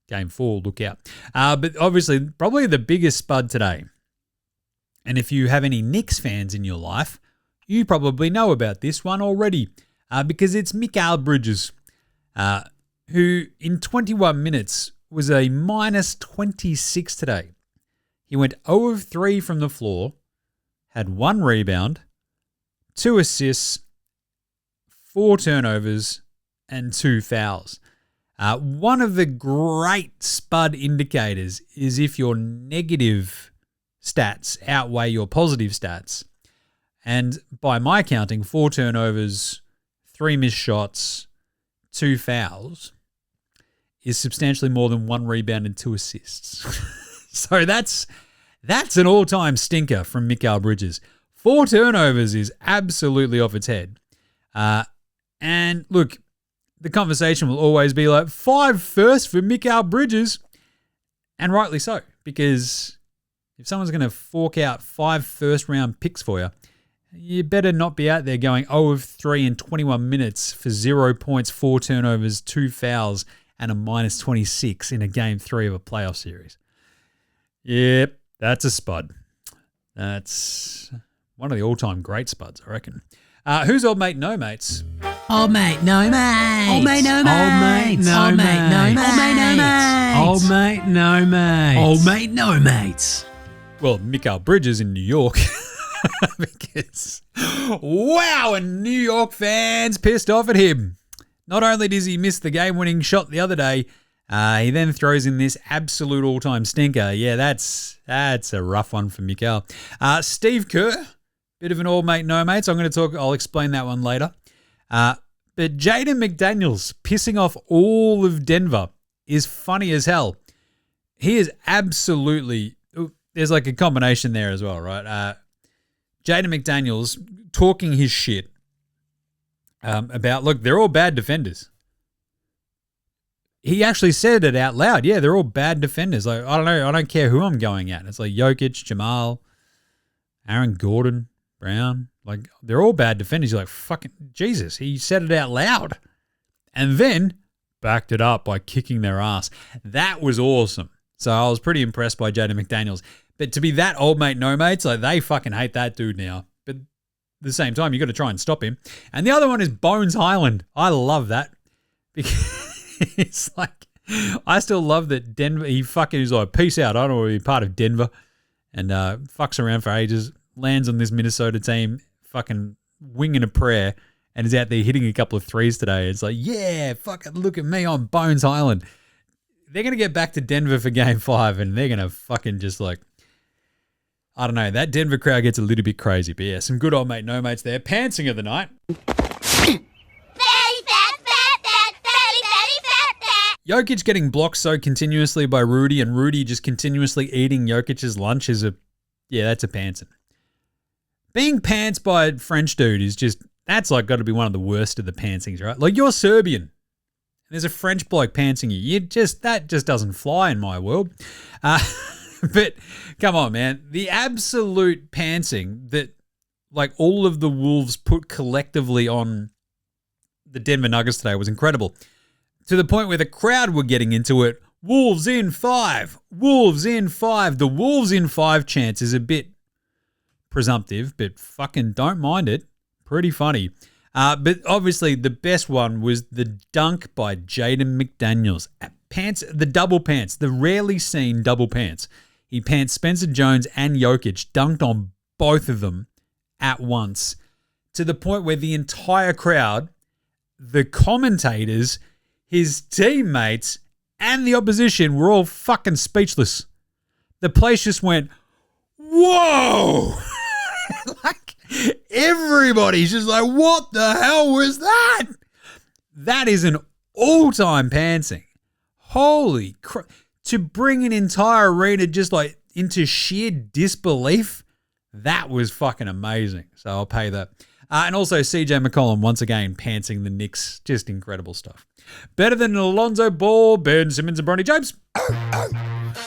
game 4, look out. But obviously, probably the biggest Spud today. And if you have any Knicks fans in your life, you probably know about this one already, because it's Mikal Bridges, who in 21 minutes was a -26 today. He went 0 of 3 from the floor, had 1 rebound, 2 assists, 4 turnovers, and 2 fouls. One of the great Spud indicators is if your negative stats outweigh your positive stats. And by my counting, 4 turnovers, 3 missed shots, 2 fouls is substantially more than 1 rebound and 2 assists. So that's an all-time stinker from Mikal Bridges. 4 turnovers is absolutely off its head. And look, the conversation will always be like 5 first for Mikal Bridges. And rightly so, because if someone's going to fork out 5 first-round picks for you, you better not be out there going 0 of 3 in 21 minutes for 0 points, 4 turnovers, 2 fouls, and a -26 in a game 3 of a playoff series. Yep, that's a Spud. That's One of the all-time great Spuds, I reckon. Who's old mate, no mates? Old mate, no mates. Old mate, no mates. Old mate, no mates. Old mate, no mates. Old mate, no mates. Old mate, no mates. Well, Mikal Bridges in New York. Because, wow, and New York fans pissed off at him. Not only does he miss the game-winning shot the other day, he then throws in this absolute all-time stinker. Yeah, that's a rough one for Mikal. Steve Kerr, bit of an old mate, no mates. I'll explain that one later. But Jaden McDaniels pissing off all of Denver is funny as hell. He is absolutely, there's like a combination there as well, right? Jaden McDaniels talking his shit about, look, they're all bad defenders. He actually said it out loud. Yeah, they're all bad defenders. Like, I don't know. I don't care who I'm going at. It's like Jokic, Jamal, Aaron Gordon, Brown. Like, they're all bad defenders. You're like, fucking Jesus. He said it out loud. And then backed it up by kicking their ass. That was awesome. So I was pretty impressed by Jaden McDaniels. But to be that old mate, no mates, like they fucking hate that dude now. But at the same time, you got to try and stop him. And the other one is Bones Highland. I love that. Because it's like, I still love that Denver, he's like, peace out. I don't want to be part of Denver. And fucks around for ages. Lands on this Minnesota team, fucking winging a prayer. And is out there hitting a couple of threes today. It's like, yeah, fucking look at me on Bones Highland. They're going to get back to Denver for Game 5 and they're going to fucking just like, I don't know. That Denver crowd gets a little bit crazy. But yeah, some good old mate, no mates there. Pantsing of the night. Jokic getting blocked so continuously by Rudy and Rudy just continuously eating Jokic's lunch that's a pantsing. Being pants by a French dude is just, that's like got to be one of the worst of the pantsings, right? Like you're Serbian. And there's a French bloke pantsing you. That just doesn't fly in my world. But come on, man. The absolute pantsing that like all of the Wolves put collectively on the Denver Nuggets today was incredible. To the point where the crowd were getting into it. Wolves in 5. Wolves in 5. The Wolves in 5 chance is a bit presumptive, but fucking don't mind it. Pretty funny. But obviously the best one was the dunk by Jaden McDaniels. The double pants, the rarely seen double pants. He pants Spencer Jones and Jokic, dunked on both of them at once, to the point where the entire crowd, the commentators, his teammates, and the opposition were all fucking speechless. The place just went, whoa! Like, everybody's just like, what the hell was that? That is an all-time pantsing. Holy crap. To bring an entire arena just like into sheer disbelief, that was fucking amazing. So I'll pay that. And also CJ McCollum once again pantsing the Knicks. Just incredible stuff. Better than Lonzo Ball, Ben Simmons, and Bronny James.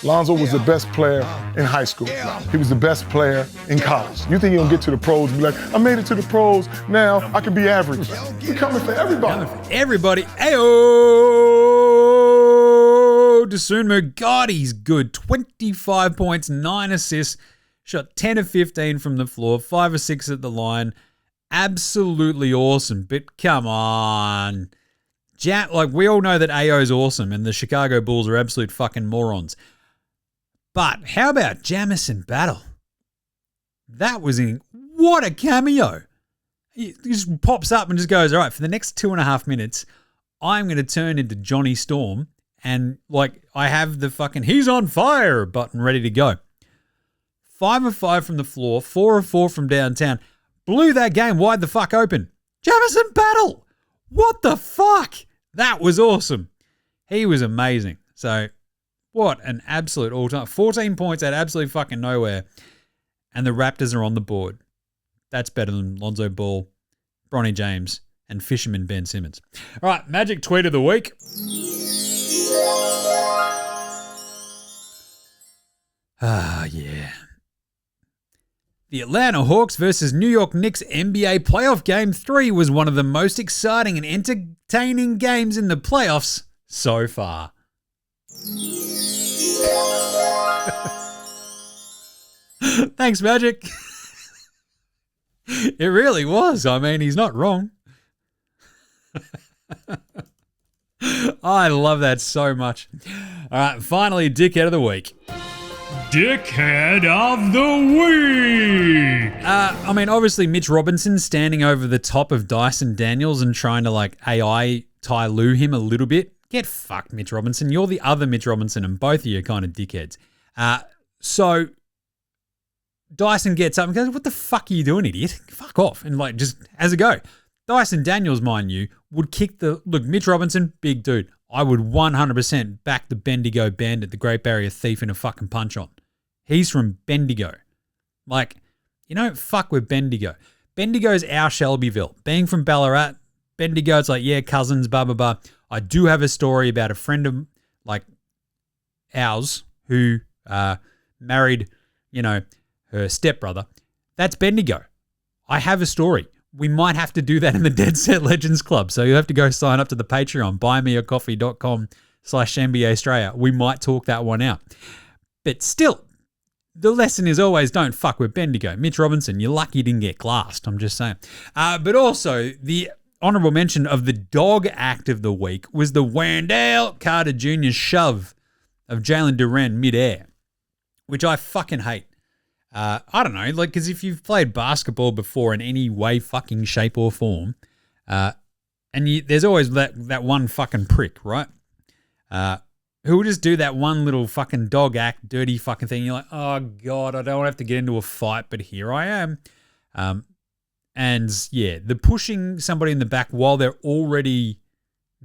Lonzo was the best player in high school. He was the best player in college. You think he'll get to the pros and be like, I made it to the pros, now I can be average. He's coming for everybody. Everybody. Dosunmu, God, he's good. 25 points, 9 assists, shot 10 of 15 from the floor, 5 or 6 at the line. Absolutely awesome, but come on. Like, we all know that AO's awesome and the Chicago Bulls are absolute fucking morons. But how about Jamison Battle? That was what a cameo. He just pops up and just goes, all right, for the next 2.5 minutes, I'm going to turn into Johnny Storm. And, like, I have the fucking he's on fire button ready to go. 5 of 5 from the floor, 4 of 4 from downtown. Blew that game wide the fuck open. Jamison Battle! What the fuck? That was awesome. He was amazing. So, what an absolute all-time. 14 points out absolutely fucking nowhere. And the Raptors are on the board. That's better than Lonzo Ball, Bronny James, and Fisherman Ben Simmons. All right, Magic Tweet of the Week. Yeah. The Atlanta Hawks versus New York Knicks NBA playoff game 3 was one of the most exciting and entertaining games in the playoffs so far. Thanks, Magic. It really was. I mean, he's not wrong. I love that so much. All right, finally, Dickhead of the Week. Dickhead of the Week! I mean, obviously, Mitch Robinson standing over the top of Dyson Daniels and trying to, like, AI Ty Lue him a little bit. Get fucked, Mitch Robinson. You're the other Mitch Robinson, and both of you are kind of dickheads. So Dyson gets up and goes, what the fuck are you doing, idiot? Fuck off. And, like, just has a go. Dyson Daniels, mind you, would kick the... Look, Mitch Robinson, big dude. I would 100% back the Bendigo Bandit, the Great Barrier Thief, in a fucking punch-on. He's from Bendigo. Like, you don't fuck with Bendigo. Bendigo's our Shelbyville. Being from Ballarat, Bendigo, it's like, yeah, cousins, blah, blah, blah. I do have a story about a friend of, like, ours who married, you know, her stepbrother. That's Bendigo. I have a story. We might have to do that in the Dead Set Legends Club. So you have to go sign up to the Patreon, buymeacoffee.com/NBA Straya. We might talk that one out. But still, the lesson is always don't fuck with Bendigo. Mitch Robinson, you're lucky you didn't get glassed. I'm just saying. But also, the honorable mention of the dog act of the week was the Wendell Carter Jr. shove of Jalen Duren midair, which I fucking hate. I don't know, like, because if you've played basketball before in any way, fucking shape or form, and there's always that one fucking prick, right? Who will just do that one little fucking dog act, dirty fucking thing. You're like, oh God, I don't have to get into a fight, but here I am. And yeah, the pushing somebody in the back while they're already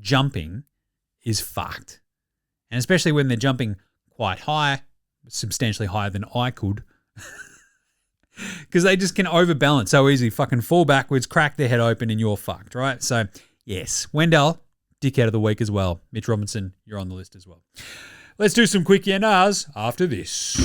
jumping is fucked. And especially when they're jumping quite high, substantially higher than I could. Because they just can overbalance so easy. Fucking fall backwards, crack their head open, and you're fucked, right? So, yes, Wendell, Dickhead of the Week as well. Mitch Robinson, you're on the list as well. Let's do some quick yeah-nahs after this.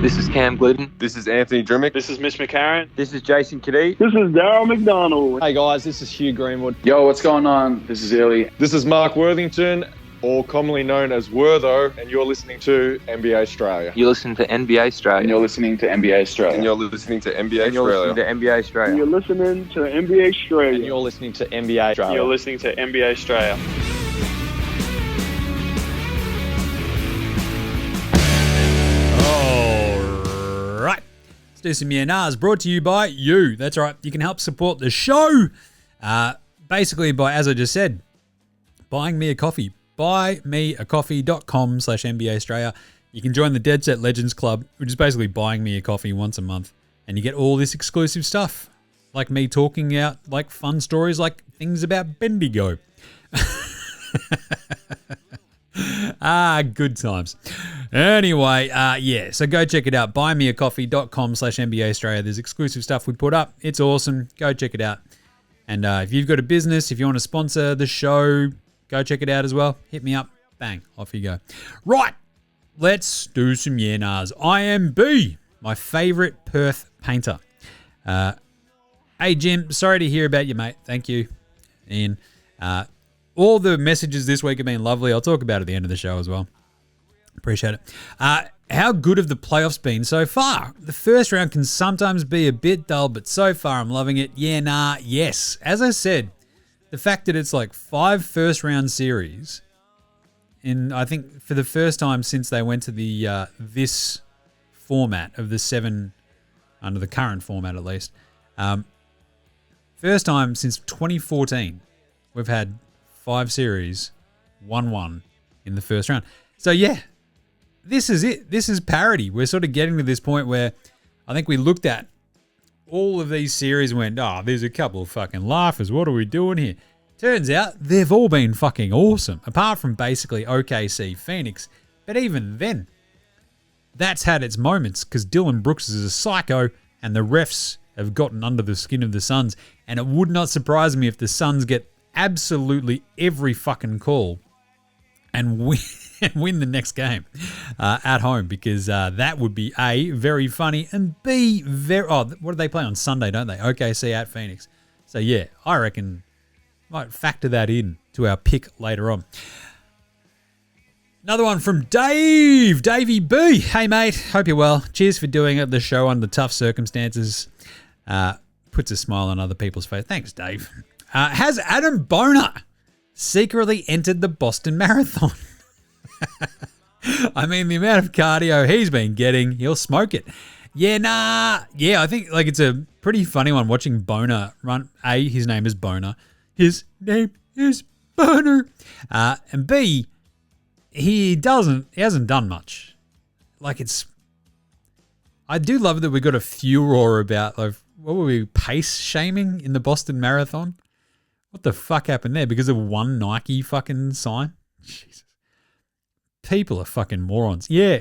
This is Cam Glidden. This is Anthony Drimmick. This is Mitch McCarron. This is Jason Kadee. This is Darryl McDonald. Hey guys, this is Hugh Greenwood. Yo, what's going on? This is Illy. This is Mark Worthington, or commonly known as Wortho, and you're listening to NBA Straya. You're listening to NBA Straya. And you're listening to NBA Straya. And you're listening to NBA And you're Straya. listening to NBA Straya. And you're listening to NBA Straya. And you're listening to NBA Straya. You're listening to NBA Straya. All right. Let's do some yeah-nahs brought to you by you. That's right. You can help support the show. Basically by, as I just said, buying me a coffee. buymeacoffee.com/NBA Straya. You can join the Dead Set Legends Club, which is basically buying me a coffee once a month. And you get all this exclusive stuff. Like me talking out like fun stories, like things about Bendigo. Good times. Anyway, yeah, so go check it out. buymeacoffee.com/NBA Straya. There's exclusive stuff we put up. It's awesome. Go check it out. And if you've got a business, if you want to sponsor the show, go check it out as well. Hit me up. Bang. Off you go. Right. Let's do some yeah-nahs. IMB, my favourite Perth painter. Hey, Jim. Sorry to hear about you, mate. Thank you, Ian. All the messages this week have been lovely. I'll talk about it at the end of the show as well. Appreciate it. How good have the playoffs been so far? The first round can sometimes be a bit dull, but so far I'm loving it. Yeah, nah, yes. As I said, the fact that it's like 5 first-round series, in I think for the first time since they went to the this format of the 7, under the current format at least, first time since 2014, we've had 5 series, 1-1 in the first round. So yeah, this is it. This is parity. We're sort of getting to this point where I think we looked at all of these series and went, oh, there's a couple of fucking laughers. What are we doing here? Turns out they've all been fucking awesome, apart from basically OKC Phoenix. But even then, that's had its moments because Dylan Brooks is a psycho and the refs have gotten under the skin of the Suns. And it would not surprise me if the Suns get absolutely every fucking call and win the next game at home, because that would be A, very funny, and B, very... Oh, what do they play on Sunday, don't they? OKC at Phoenix. So yeah, I reckon might factor that in to our pick later on. Another one from Dave, Davey B. Hey, mate. Hope you're well. Cheers for doing the show under tough circumstances. Puts a smile on other people's face. Thanks, Dave. Has Adam Boner secretly entered the Boston Marathon? I mean, the amount of cardio he's been getting, he'll smoke it. Yeah, nah. Yeah, I think like it's a pretty funny one watching Boner run. A, his name is Boner. His name is Boner. And B, he hasn't done much. Like I do love that we got a furor about, like, what were we, pace shaming in the Boston Marathon? What the fuck happened there? Because of one Nike fucking sign? Jesus. People are fucking morons. Yeah.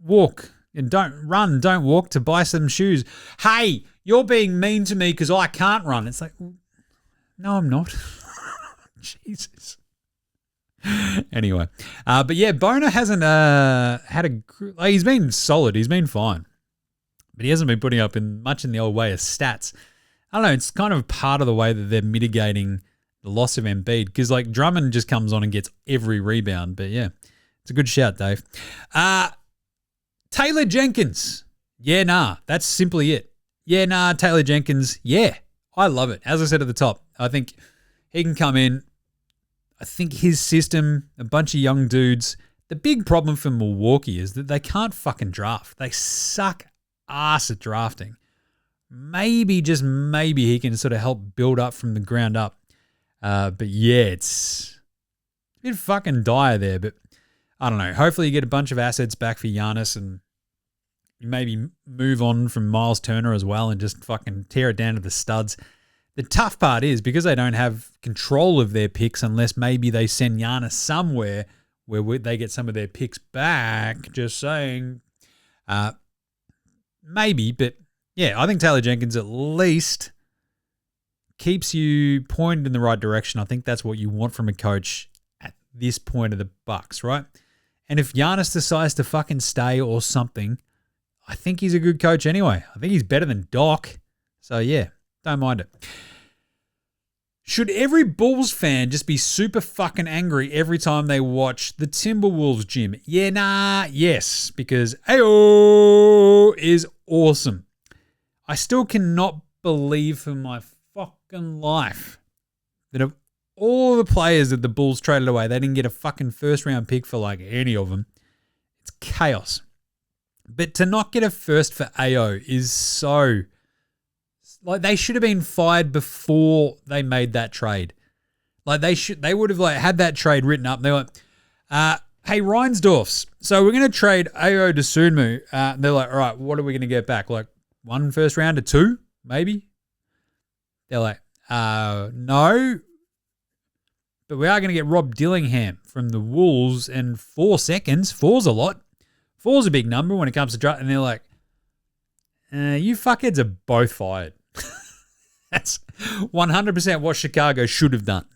Walk and don't walk to buy some shoes. Hey, you're being mean to me because I can't run. It's like, no, I'm not. Jesus. Anyway, but yeah, Boner hasn't he's been solid. He's been fine, but he hasn't been putting up much in the old way of stats. I don't know. It's kind of part of the way that they're mitigating the loss of Embiid because like Drummond just comes on and gets every rebound. But yeah, it's a good shout, Dave. Taylor Jenkins. Yeah, nah. That's simply it. Yeah, nah. Taylor Jenkins. Yeah, I love it. As I said at the top, I think he can come in. I think his system, a bunch of young dudes. The big problem for Milwaukee is that they can't fucking draft. They suck ass at drafting. Maybe, just maybe, he can sort of help build up from the ground up. But yeah, it's a bit fucking dire there. But I don't know. Hopefully you get a bunch of assets back for Giannis and you maybe move on from Miles Turner as well and just fucking tear it down to the studs. The tough part is because they don't have control of their picks unless maybe they send Giannis somewhere where they get some of their picks back. Just saying. Maybe, but yeah, I think Taylor Jenkins at least keeps you pointed in the right direction. I think that's what you want from a coach at this point of the Bucks, right? And if Giannis decides to fucking stay or something, I think he's a good coach anyway. I think he's better than Doc. So yeah, don't mind it. Should every Bulls fan just be super fucking angry every time they watch the Timberwolves, Jim? Yeah, nah, yes, because Ayo is awesome. I still cannot believe for my fucking life that of all the players that the Bulls traded away, they didn't get a fucking first round pick for like any of them. It's chaos. But to not get a first for Ayo is so... Like, they should have been fired before they made that trade. Like, they would have like had that trade written up. And they were like, hey, Reinsdorfs, so we're going to trade Ayo to Sunmu. They're like, all right, what are we going to get back? Like, 1 first round or 2, maybe? They're like, no. But we are going to get Rob Dillingham from the Wolves and 4 seconds. 4's a lot. 4's a big number when it comes to draft. And they're like, you fuckheads are both fired. That's 100% what Chicago should have done.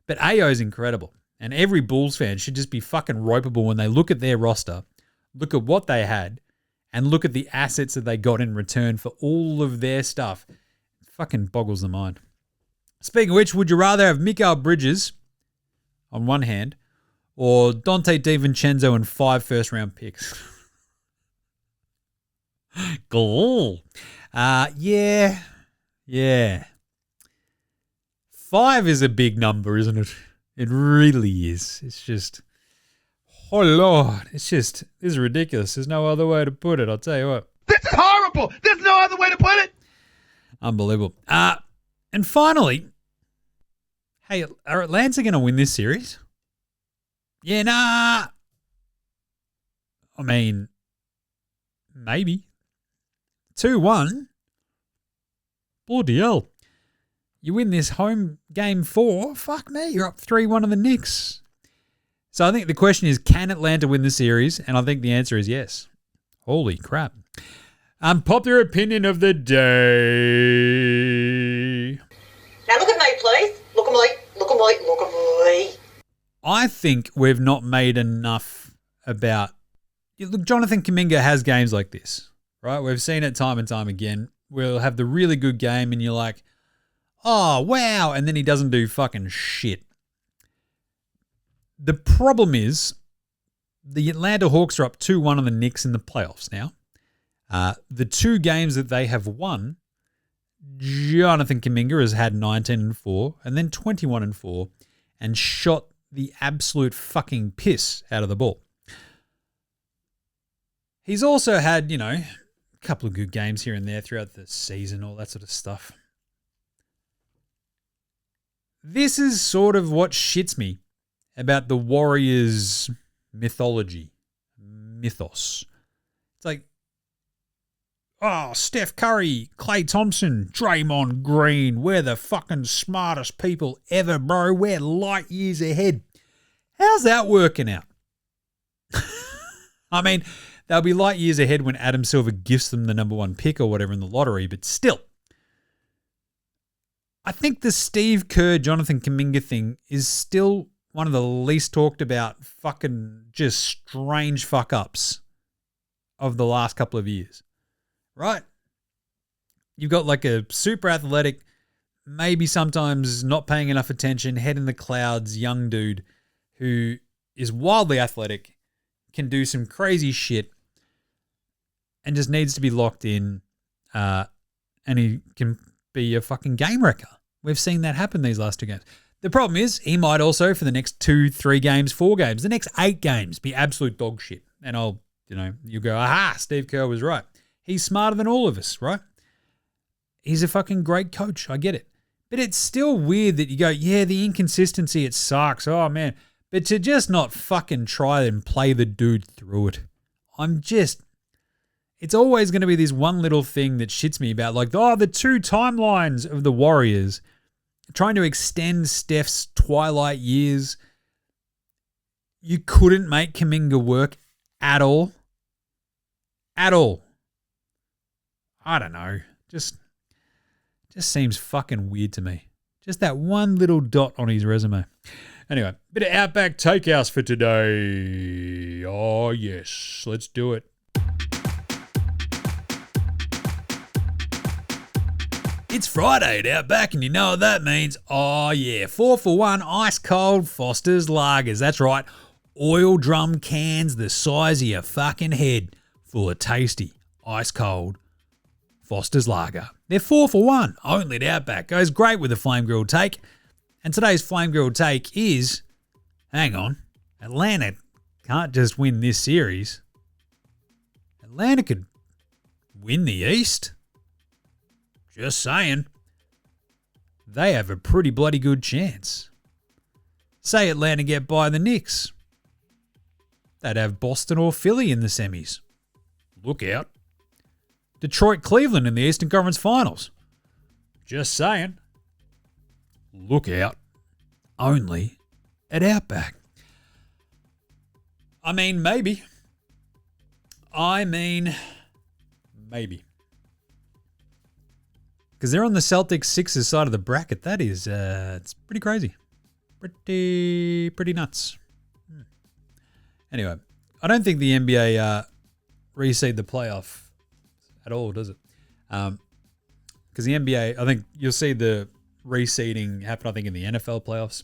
But Ayo's incredible. And every Bulls fan should just be fucking ropeable when they look at their roster, look at what they had, and look at the assets that they got in return for all of their stuff. It fucking boggles the mind. Speaking of which, would you rather have Mikal Bridges on one hand or Dante DiVincenzo and 5 first-round picks? Cool. Yeah. 5 is a big number, isn't it? It really is. It's just, oh Lord, this is ridiculous. There's no other way to put it. I'll tell you what. This is horrible. There's no other way to put it. Unbelievable. And finally, hey, are Atlanta going to win this series? Yeah, nah. I mean, maybe. 2-1. Bloody hell. You win this home game 4, fuck me, you're up 3-1 on the Knicks. So I think the question is, can Atlanta win the series? And I think the answer is yes. Holy crap. Unpopular opinion of the day. Now look at me, please. Look at me. Look at me. Look at me. I think we've not made enough about... Look, Jonathan Kuminga has games like this, right? We've seen it time and time again. We'll have the really good game and you're like, oh, wow. And then he doesn't do fucking shit. The problem is the Atlanta Hawks are up 2-1 on the Knicks in the playoffs now. The 2 games that they have won, Jonathan Kuminga has had 19-4 and then 21-4 and shot the absolute fucking piss out of the ball. He's also had, a couple of good games here and there throughout the season, all that sort of stuff. This is sort of what shits me about the Warriors mythos. It's like, Steph Curry, Klay Thompson, Draymond Green, we're the fucking smartest people ever, bro. We're light years ahead. How's that working out? I mean, they'll be light years ahead when Adam Silver gifts them the number 1 pick or whatever in the lottery, but still. I think the Steve Kerr, Jonathan Kuminga thing is still one of the least talked about fucking just strange fuck-ups of the last couple of years. Right? You've got like a super athletic, maybe sometimes not paying enough attention, head in the clouds, young dude who is wildly athletic, can do some crazy shit, and just needs to be locked in, and he can be a fucking game wrecker. We've seen that happen these last 2 games. The problem is he might also, for the next 2, 3 games, 4 games, the next 8 games, be absolute dog shit. And you'll go, aha, Steve Kerr was right. He's smarter than all of us, right? He's a fucking great coach. I get it. But it's still weird that you go, yeah, the inconsistency, it sucks. Oh, man. But to just not fucking try and play the dude through it. It's always going to be this one little thing that shits me about, like, the 2 timelines of the Warriors, trying to extend Steph's twilight years. You couldn't make Kuminga work at all. At all. I don't know. Just seems fucking weird to me. Just that one little dot on his resume. Anyway, bit of Outback Takehouse for today. Oh, yes. Let's do it. It's Friday at Outback, and you know what that means. Oh, yeah. 4 for 1 ice-cold Foster's Lagers. That's right. Oil drum cans the size of your fucking head, full of tasty, ice-cold Foster's Lager. They're 4 for 1, only at Outback. Goes great with a flame grilled take. And today's flame grilled take is, hang on, Atlanta can't just win this series. Atlanta could win the East. Just saying. They have a pretty bloody good chance. Say Atlanta get by the Knicks. They'd have Boston or Philly in the semis. Look out. Detroit, Cleveland in the Eastern Conference Finals. Just saying. Look out. Only at Outback. Maybe. Maybe. Because they're on the Celtics Sixers side of the bracket. That is, it's pretty crazy. Pretty nuts. Anyway, I don't think the NBA reseed the playoff at all, does it? Because the NBA, I think you'll see the reseeding happen, I think, in the NFL playoffs.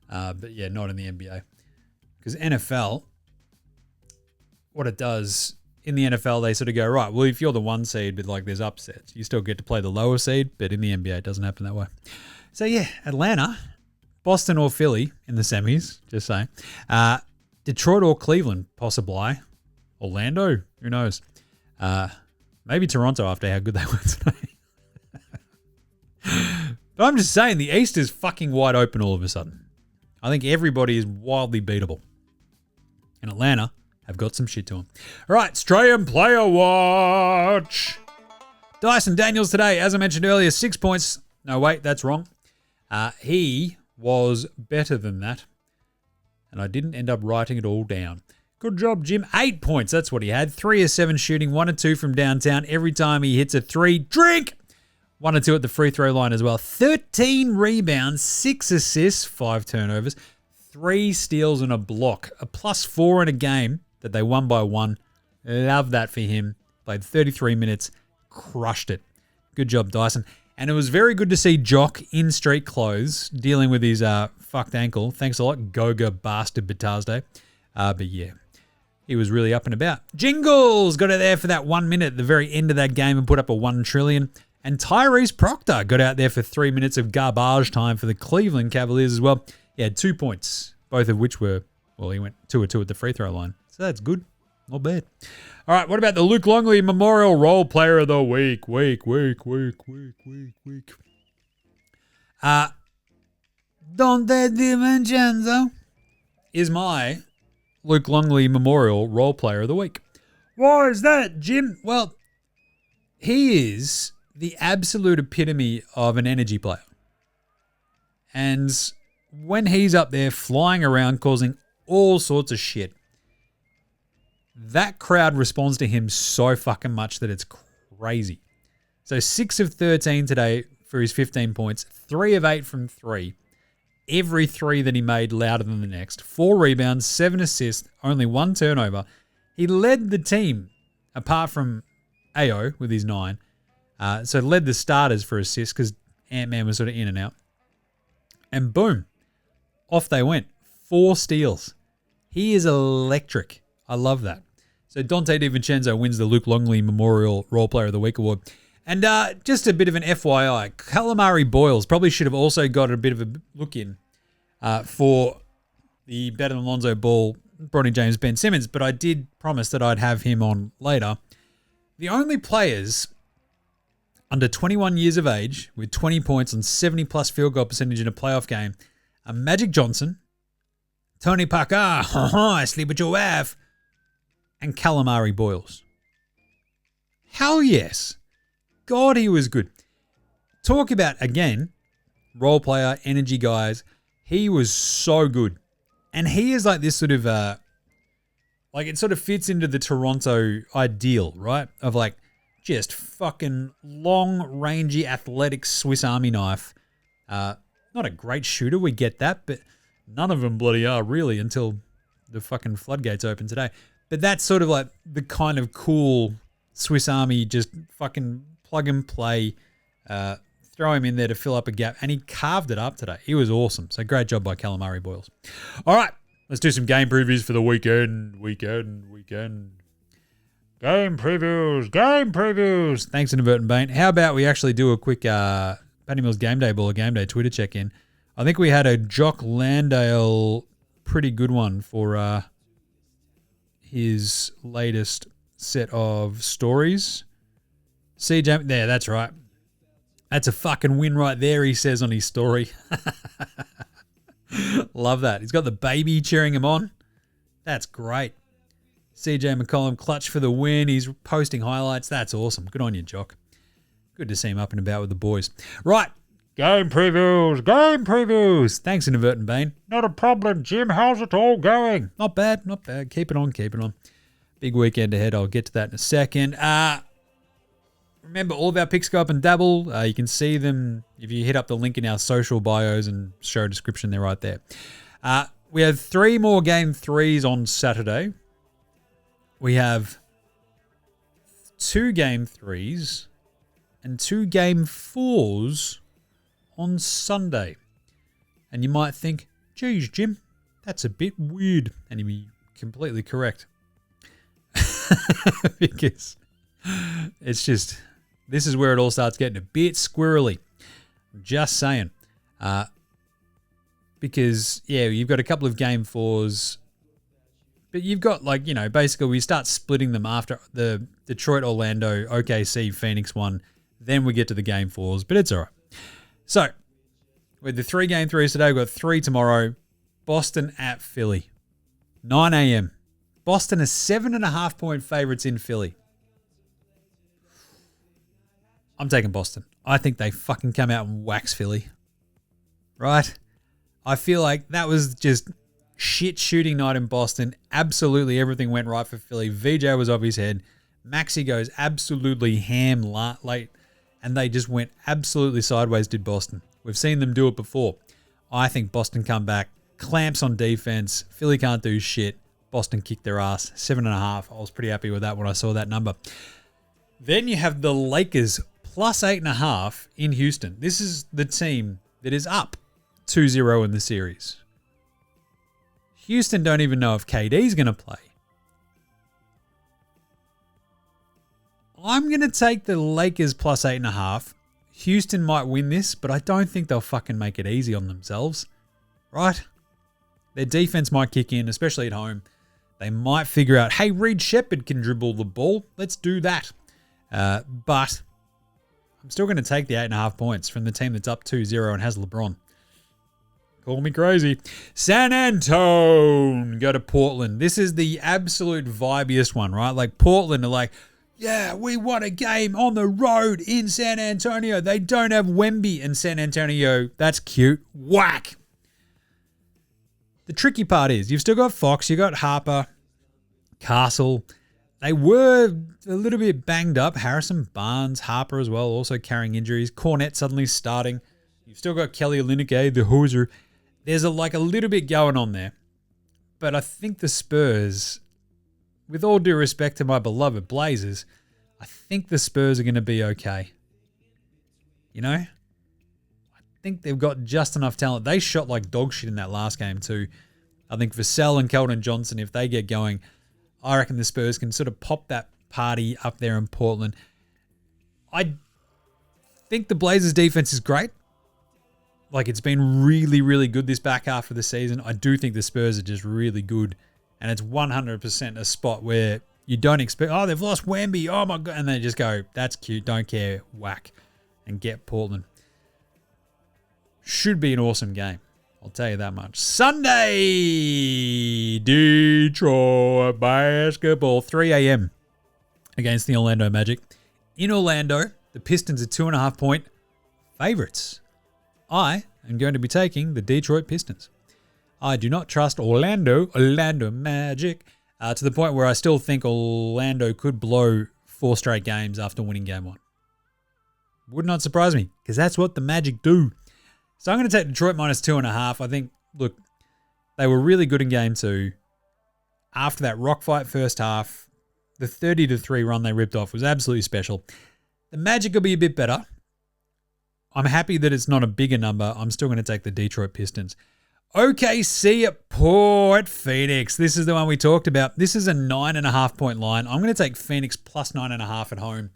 But yeah, not in the NBA. Because NFL, what it does, in the NFL, they sort of go, right, well, if you're the 1 seed, but like there's upsets, you still get to play the lower seed, but in the NBA, it doesn't happen that way. So yeah, Atlanta, Boston or Philly in the semis, just saying. Detroit or Cleveland, possibly. Orlando, who knows? Maybe Toronto after how good they were today. But I'm just saying, the East is fucking wide open all of a sudden. I think everybody is wildly beatable. And Atlanta have got some shit to them. All right, Australian Player Watch. Dyson Daniels today, as I mentioned earlier, 6 points. No, wait, that's wrong. He was better than that. And I didn't end up writing it all down. Good job, Jim. 8 points, that's what he had. 3 of 7 shooting, 1 of 2 from downtown. Every time he hits a 3, drink! 1 or 2 at the free throw line as well. 13 rebounds, 6 assists, 5 turnovers, 3 steals and a block. A +4 in a game that they won by 1. Love that for him. Played 33 minutes, crushed it. Good job, Dyson. And it was very good to see Jock in street clothes dealing with his fucked ankle. Thanks a lot, Goga bastard Batazde. But yeah, He was really up and about. Jingles got out there for that 1 minute at the very end of that game and put up a 1 trillion. And Tyrese Proctor got out there for 3 minutes of garbage time for the Cleveland Cavaliers as well. He had 2 points, both of which were, well, he went 2 of 2 at the free throw line. So that's good. Not bad. All right, what about the Luke Longley Memorial Role Player of the Week? Dante DiVincenzo is my Luke Longley Memorial Role Player of the Week. Why is that, Jim? Well, he is the absolute epitome of an energy player. And when he's up there flying around causing all sorts of shit, that crowd responds to him so fucking much that it's crazy. So 6 of 13 today for his 15 points, 3 of 8 from 3. Every 3 that he made louder than the next. 4 rebounds, 7 assists, only 1 turnover. He led the team, apart from AO with his 9. So led the starters for assists because Ant-Man was sort of in and out. And boom, off they went. 4 steals. He is electric. I love that. So Dante DiVincenzo wins the Luke Longley Memorial Role Player of the Week award. And just a bit of an FYI, Calamari Boyles probably should have also got a bit of a look in for the Better Than Lonzo Ball, Bronny James, Ben Simmons, but I did promise that I'd have him on later. The only players under 21 years of age with 20 points on 70-plus field goal percentage in a playoff game are Magic Johnson, Tony Parker, I sleep with your wife, and Calamari Boyles. Hell yes. God, he was good. Talk about, again, role player, energy guys. He was so good. And he is like this sort of, like it sort of fits into the Toronto ideal, right? Of like just fucking long, rangy, athletic Swiss Army knife. Not a great shooter, we get that, but none of them bloody are really until the fucking floodgates open today. But that's sort of like the kind of cool Swiss Army, just fucking plug and play, throw him in there to fill up a gap. And he carved it up today. He was awesome. So great job by Calamari Boyles. All right, let's do some game previews for the weekend. Game previews. Thanks, Inadvertent Bane. How about we actually do a quick Patty Mills Game Day Ball, Game Day Twitter check-in. I think we had a Jock Landale pretty good one for his latest set of stories. CJ, there, that's right. That's a fucking win right there, he says on his story. Love that. He's got the baby cheering him on. That's great. CJ McCollum clutch for the win. He's posting highlights. That's awesome. Good on you, Jock. Good to see him up and about with the boys. Right. Game previews. Thanks, Inadvertent Bane. Not a problem, Jim. How's it all going? Not bad. Keep it on. Big weekend ahead. I'll get to that in a second. Remember, all of our picks go up and dabble. You can see them if you hit up the link in our social bios and show description. They're right there. We have 3 more game 3s on Saturday. We have 2 game 3s and 2 game 4s on Sunday. And you might think, geez, Jim, that's a bit weird. And you'd be completely correct. Because it's just, this is where it all starts getting a bit squirrely. Just saying. Because, yeah, you've got a couple of game 4s. But you've got, like, you know, basically we start splitting them after the Detroit, Orlando, OKC, Phoenix one. Then we get to the game 4s. But it's all right. So, with the 3 game 3s today, we've got 3 tomorrow. Boston at Philly. 9 a.m. Boston are 7.5 point favorites in Philly. I'm taking Boston. I think they fucking come out and wax Philly. Right? I feel like that was just shit shooting night in Boston. Absolutely everything went right for Philly. VJ was off his head. Maxey goes absolutely ham late. And they just went absolutely sideways, did Boston. We've seen them do it before. I think Boston come back. Clamps on defense. Philly can't do shit. Boston kicked their ass. 7.5. I was pretty happy with that when I saw that number. Then you have the Lakers plus 8.5 in Houston. This is the team that is up 2-0 in the series. Houston don't even know if KD's going to play. I'm going to take the Lakers plus 8.5. Houston might win this, but I don't think they'll fucking make it easy on themselves. Right? Their defense might kick in, especially at home. They might figure out, hey, Reed Shepherd can dribble the ball. Let's do that. But I'm still going to take the 8.5 points from the team that's up 2-0 and has LeBron. Call me crazy. San Antonio go to Portland. This is the absolute vibiest one, right? Like Portland are like, yeah, we won a game on the road in San Antonio. They don't have Wemby in San Antonio. That's cute. Whack. The tricky part is you've still got Fox, you got Harper, Castle. They were a little bit banged up. Harrison Barnes, Harper as well, also carrying injuries. Cornette suddenly starting. You've still got Kelly Olynyk, the hoser. There's a little bit going on there. But I think the Spurs, with all due respect to my beloved Blazers, I think the Spurs are going to be okay. You know? I think they've got just enough talent. They shot like dog shit in that last game too. I think Vassell and Keldon Johnson, if they get going, I reckon the Spurs can sort of pop that party up there in Portland. I think the Blazers defense is great. Like, it's been really, really good this back half of the season. I do think the Spurs are just really good. And it's 100% a spot where you don't expect, oh, they've lost Wemby. Oh, my God. And they just go, that's cute. Don't care. Whack. And get Portland. Should be an awesome game. I'll tell you that much. Sunday, Detroit basketball, 3 a.m. against the Orlando Magic. In Orlando, the Pistons are 2.5-point favorites. I am going to be taking the Detroit Pistons. I do not trust Orlando Magic, to the point where I still think Orlando could blow 4 straight games after winning game 1. Would not surprise me, because that's what the Magic do. So I'm going to take Detroit minus 2.5. I think, look, they were really good in game 2. After that rock fight first half, the 30-3 run they ripped off was absolutely special. The Magic will be a bit better. I'm happy that it's not a bigger number. I'm still going to take the Detroit Pistons. OKC at Port Phoenix. This is the one we talked about. This is a 9.5-point line. I'm going to take Phoenix plus 9.5 at home.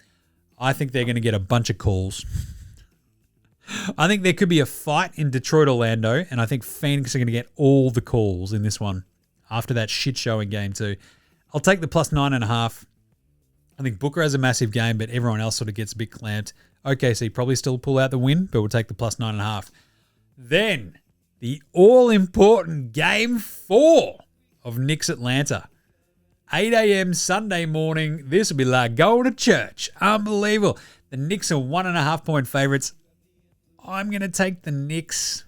I think they're going to get a bunch of calls. I think there could be a fight in Detroit-Orlando, and I think Phoenix are going to get all the calls in this one after that shit show in game 2. I'll take the plus 9.5. I think Booker has a massive game, but everyone else sort of gets a bit clamped. OKC probably still pull out the win, but we'll take the plus 9.5. Then, the all-important game 4 of Knicks-Atlanta. 8 a.m. Sunday morning. This will be like going to church. Unbelievable. The Knicks are 1.5-point favorites. I'm going to take the Knicks.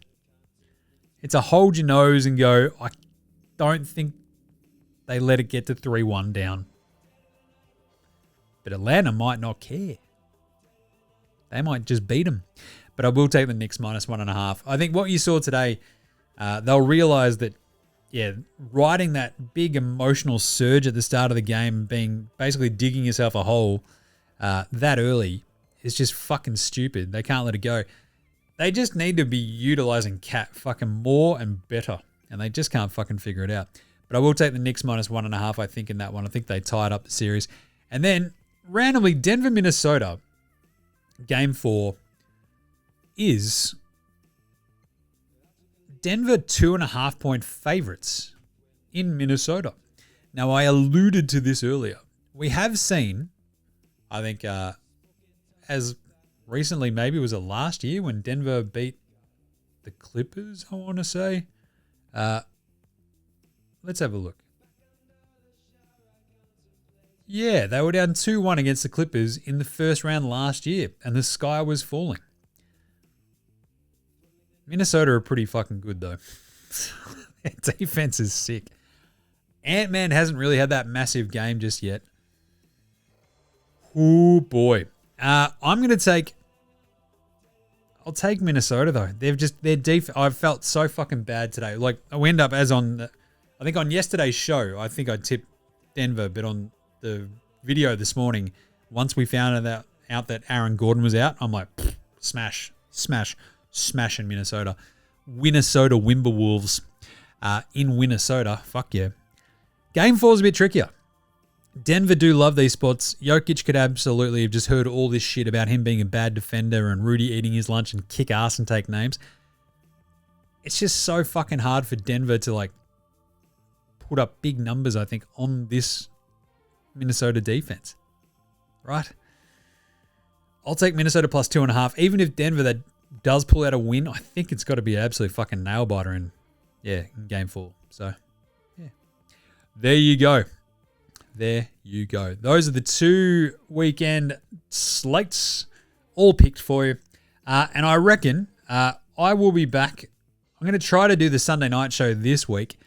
It's a hold your nose and go, I don't think they let it get to 3-1 down. But Atlanta might not care. They might just beat them. But I will take the Knicks minus 1.5. I think what you saw today, they'll realize that, yeah, riding that big emotional surge at the start of the game, being basically digging yourself a hole that early is just fucking stupid. They can't let it go. They just need to be utilizing Cat fucking more and better. And they just can't fucking figure it out. But I will take the Knicks minus 1.5, I think, in that one. I think they tied up the series. And then, randomly, Denver, Minnesota, game 4 is Denver 2.5-point favorites in Minnesota. Now, I alluded to this earlier. We have seen, I think, as recently, maybe it was last year when Denver beat the Clippers, I want to say. Let's have a look. Yeah, they were down 2-1 against the Clippers in the first round last year, and the sky was falling. Minnesota are pretty fucking good, though. Their defense is sick. Ant-Man hasn't really had that massive game just yet. Oh, boy. I'm going to take... I'll take Minnesota, though. Their defense... I felt so fucking bad today. Like, I end up as on... I think on yesterday's show, I think I tipped Denver, but on the video this morning, once we found out that Aaron Gordon was out, I'm like, smash in Minnesota. Minnesota Timberwolves in Minnesota. Fuck yeah. Game 4 is a bit trickier. Denver do love these spots. Jokic could absolutely have just heard all this shit about him being a bad defender and Rudy eating his lunch and kick ass and take names. It's just so fucking hard for Denver to like put up big numbers, I think, on this Minnesota defense. Right? I'll take Minnesota plus 2.5. Even if Denver that does pull out a win, I think it's got to be an absolute fucking nail biter in game 4. So, yeah. There you go. There you go. Those are the 2 weekend slates all picked for you. And I reckon I will be back. I'm going to try to do the Sunday night show this week.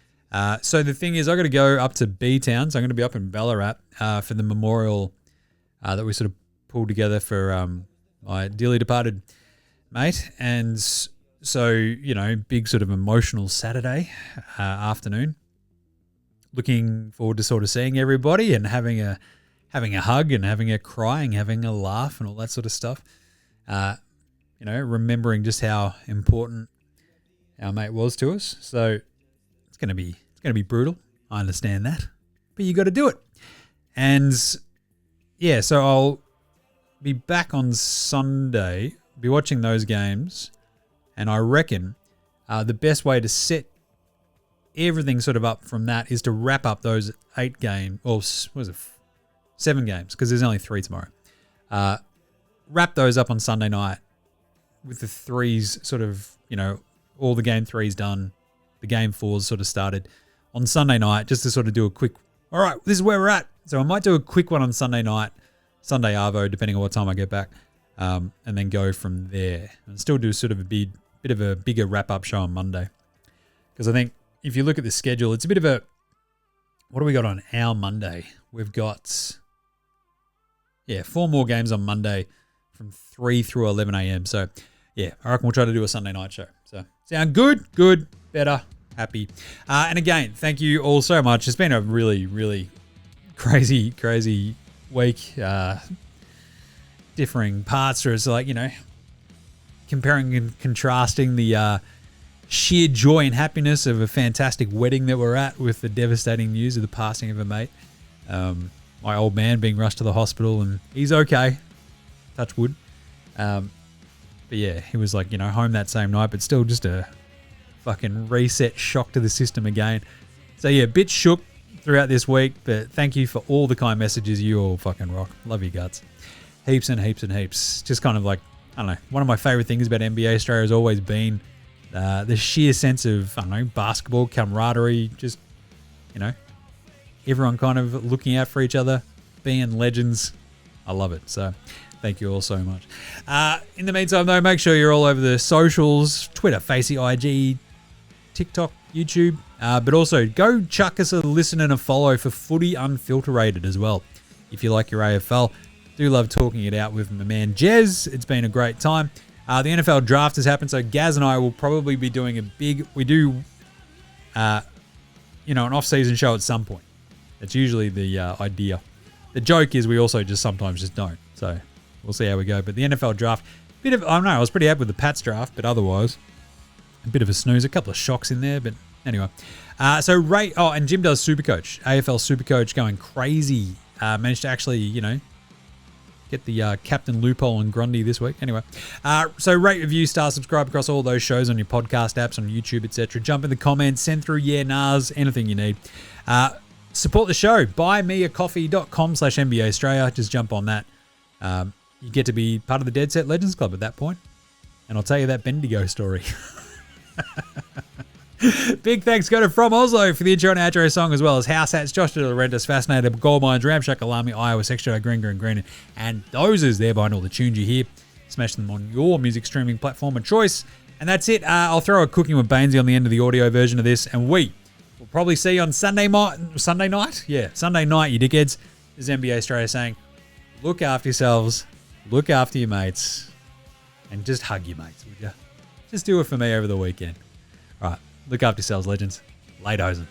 So the thing is, I got to go up to B-Town. So I'm going to be up in Ballarat for the memorial that we sort of pulled together for my dearly departed mate. And so, you know, big sort of emotional Saturday afternoon. Looking forward to sort of seeing everybody and having a hug and having a cry and having a laugh and all that sort of stuff. You know, remembering just how important our mate was to us. So it's gonna be brutal. I understand that, but you got to do it. And yeah, so I'll be back on Sunday. Be watching those games, and I reckon the best way to set everything sort of up from that is to wrap up those 7 games, because there's only 3 tomorrow. Wrap those up on Sunday night with the 3s sort of, you know, all the game 3s done, the game 4s sort of started on Sunday night, just to sort of do a quick, all right, this is where we're at. So I might do a quick one on Sunday night, Sunday Arvo, depending on what time I get back, and then go from there. And still do sort of a bit of a bigger wrap-up show on Monday. Because I think if you look at the schedule, it's a bit of a, what do we got on our Monday? We've got, 4 more games on Monday from 3 through 11 a.m. So, yeah, I reckon we'll try to do a Sunday night show. So, sound good, better, happy. And again, thank you all so much. It's been a really, really crazy week. Differing parts, or it's like, you know, comparing and contrasting the sheer joy and happiness of a fantastic wedding that we're at with the devastating news of the passing of a mate. My old man being rushed to the hospital, and he's okay. Touch wood. But yeah, he was like, you know, home that same night, but still just a fucking reset shock to the system again. So yeah, bit shook throughout this week, but thank you for all the kind messages. You all fucking rock. Love you guts. Heaps and heaps and heaps. Just kind of like, I don't know, one of my favorite things about NBA Straya has always been the sheer sense of, I don't know, basketball, camaraderie, just, you know, everyone kind of looking out for each other, being legends. I love it. So thank you all so much. In the meantime, though, make sure you're all over the socials, Twitter, Facey, IG, TikTok, YouTube. But also go chuck us a listen and a follow for Footy Unfilterated as well. If you like your AFL, do love talking it out with my man Jez. It's been a great time. The NFL draft has happened, so Gaz and I will probably be doing an off-season show at some point. That's usually the idea. The joke is we also just sometimes just don't. So we'll see how we go. But the NFL draft, I was pretty happy with the Pats draft, but otherwise, a bit of a snooze. A couple of shocks in there, but anyway. And Jim does Supercoach. AFL Supercoach going crazy. Managed to actually, you know, get the Captain Loophole and Grundy this week. Anyway, so rate, review, star, subscribe across all those shows on your podcast apps, on YouTube, etc. Jump in the comments, send through nars, anything you need. Support the show. buymeacoffee.com/NBA Straya. Just jump on that. You get to be part of the Dead Set Legends Club at that point. And I'll tell you that Bendigo story. Big thanks go to From Oslo for the intro and outro song, as well as House Hats, Josh de Laurentiis, Fascinated, Gold Mines, Ramshack Alami, Iowa, Sextra, Green, and those there behind all the tunes you hear. Smash them on your music streaming platform of choice. And that's it. I'll throw a Cooking with Bainesy on the end of the audio version of this, and we will probably see you on Sunday night? Yeah, Sunday night, you dickheads. This is NBA Straya saying, look after yourselves, look after your mates, and just hug your mates, would you? Just do it for me over the weekend. All right. Look after yourselves, legends. Late Ozen.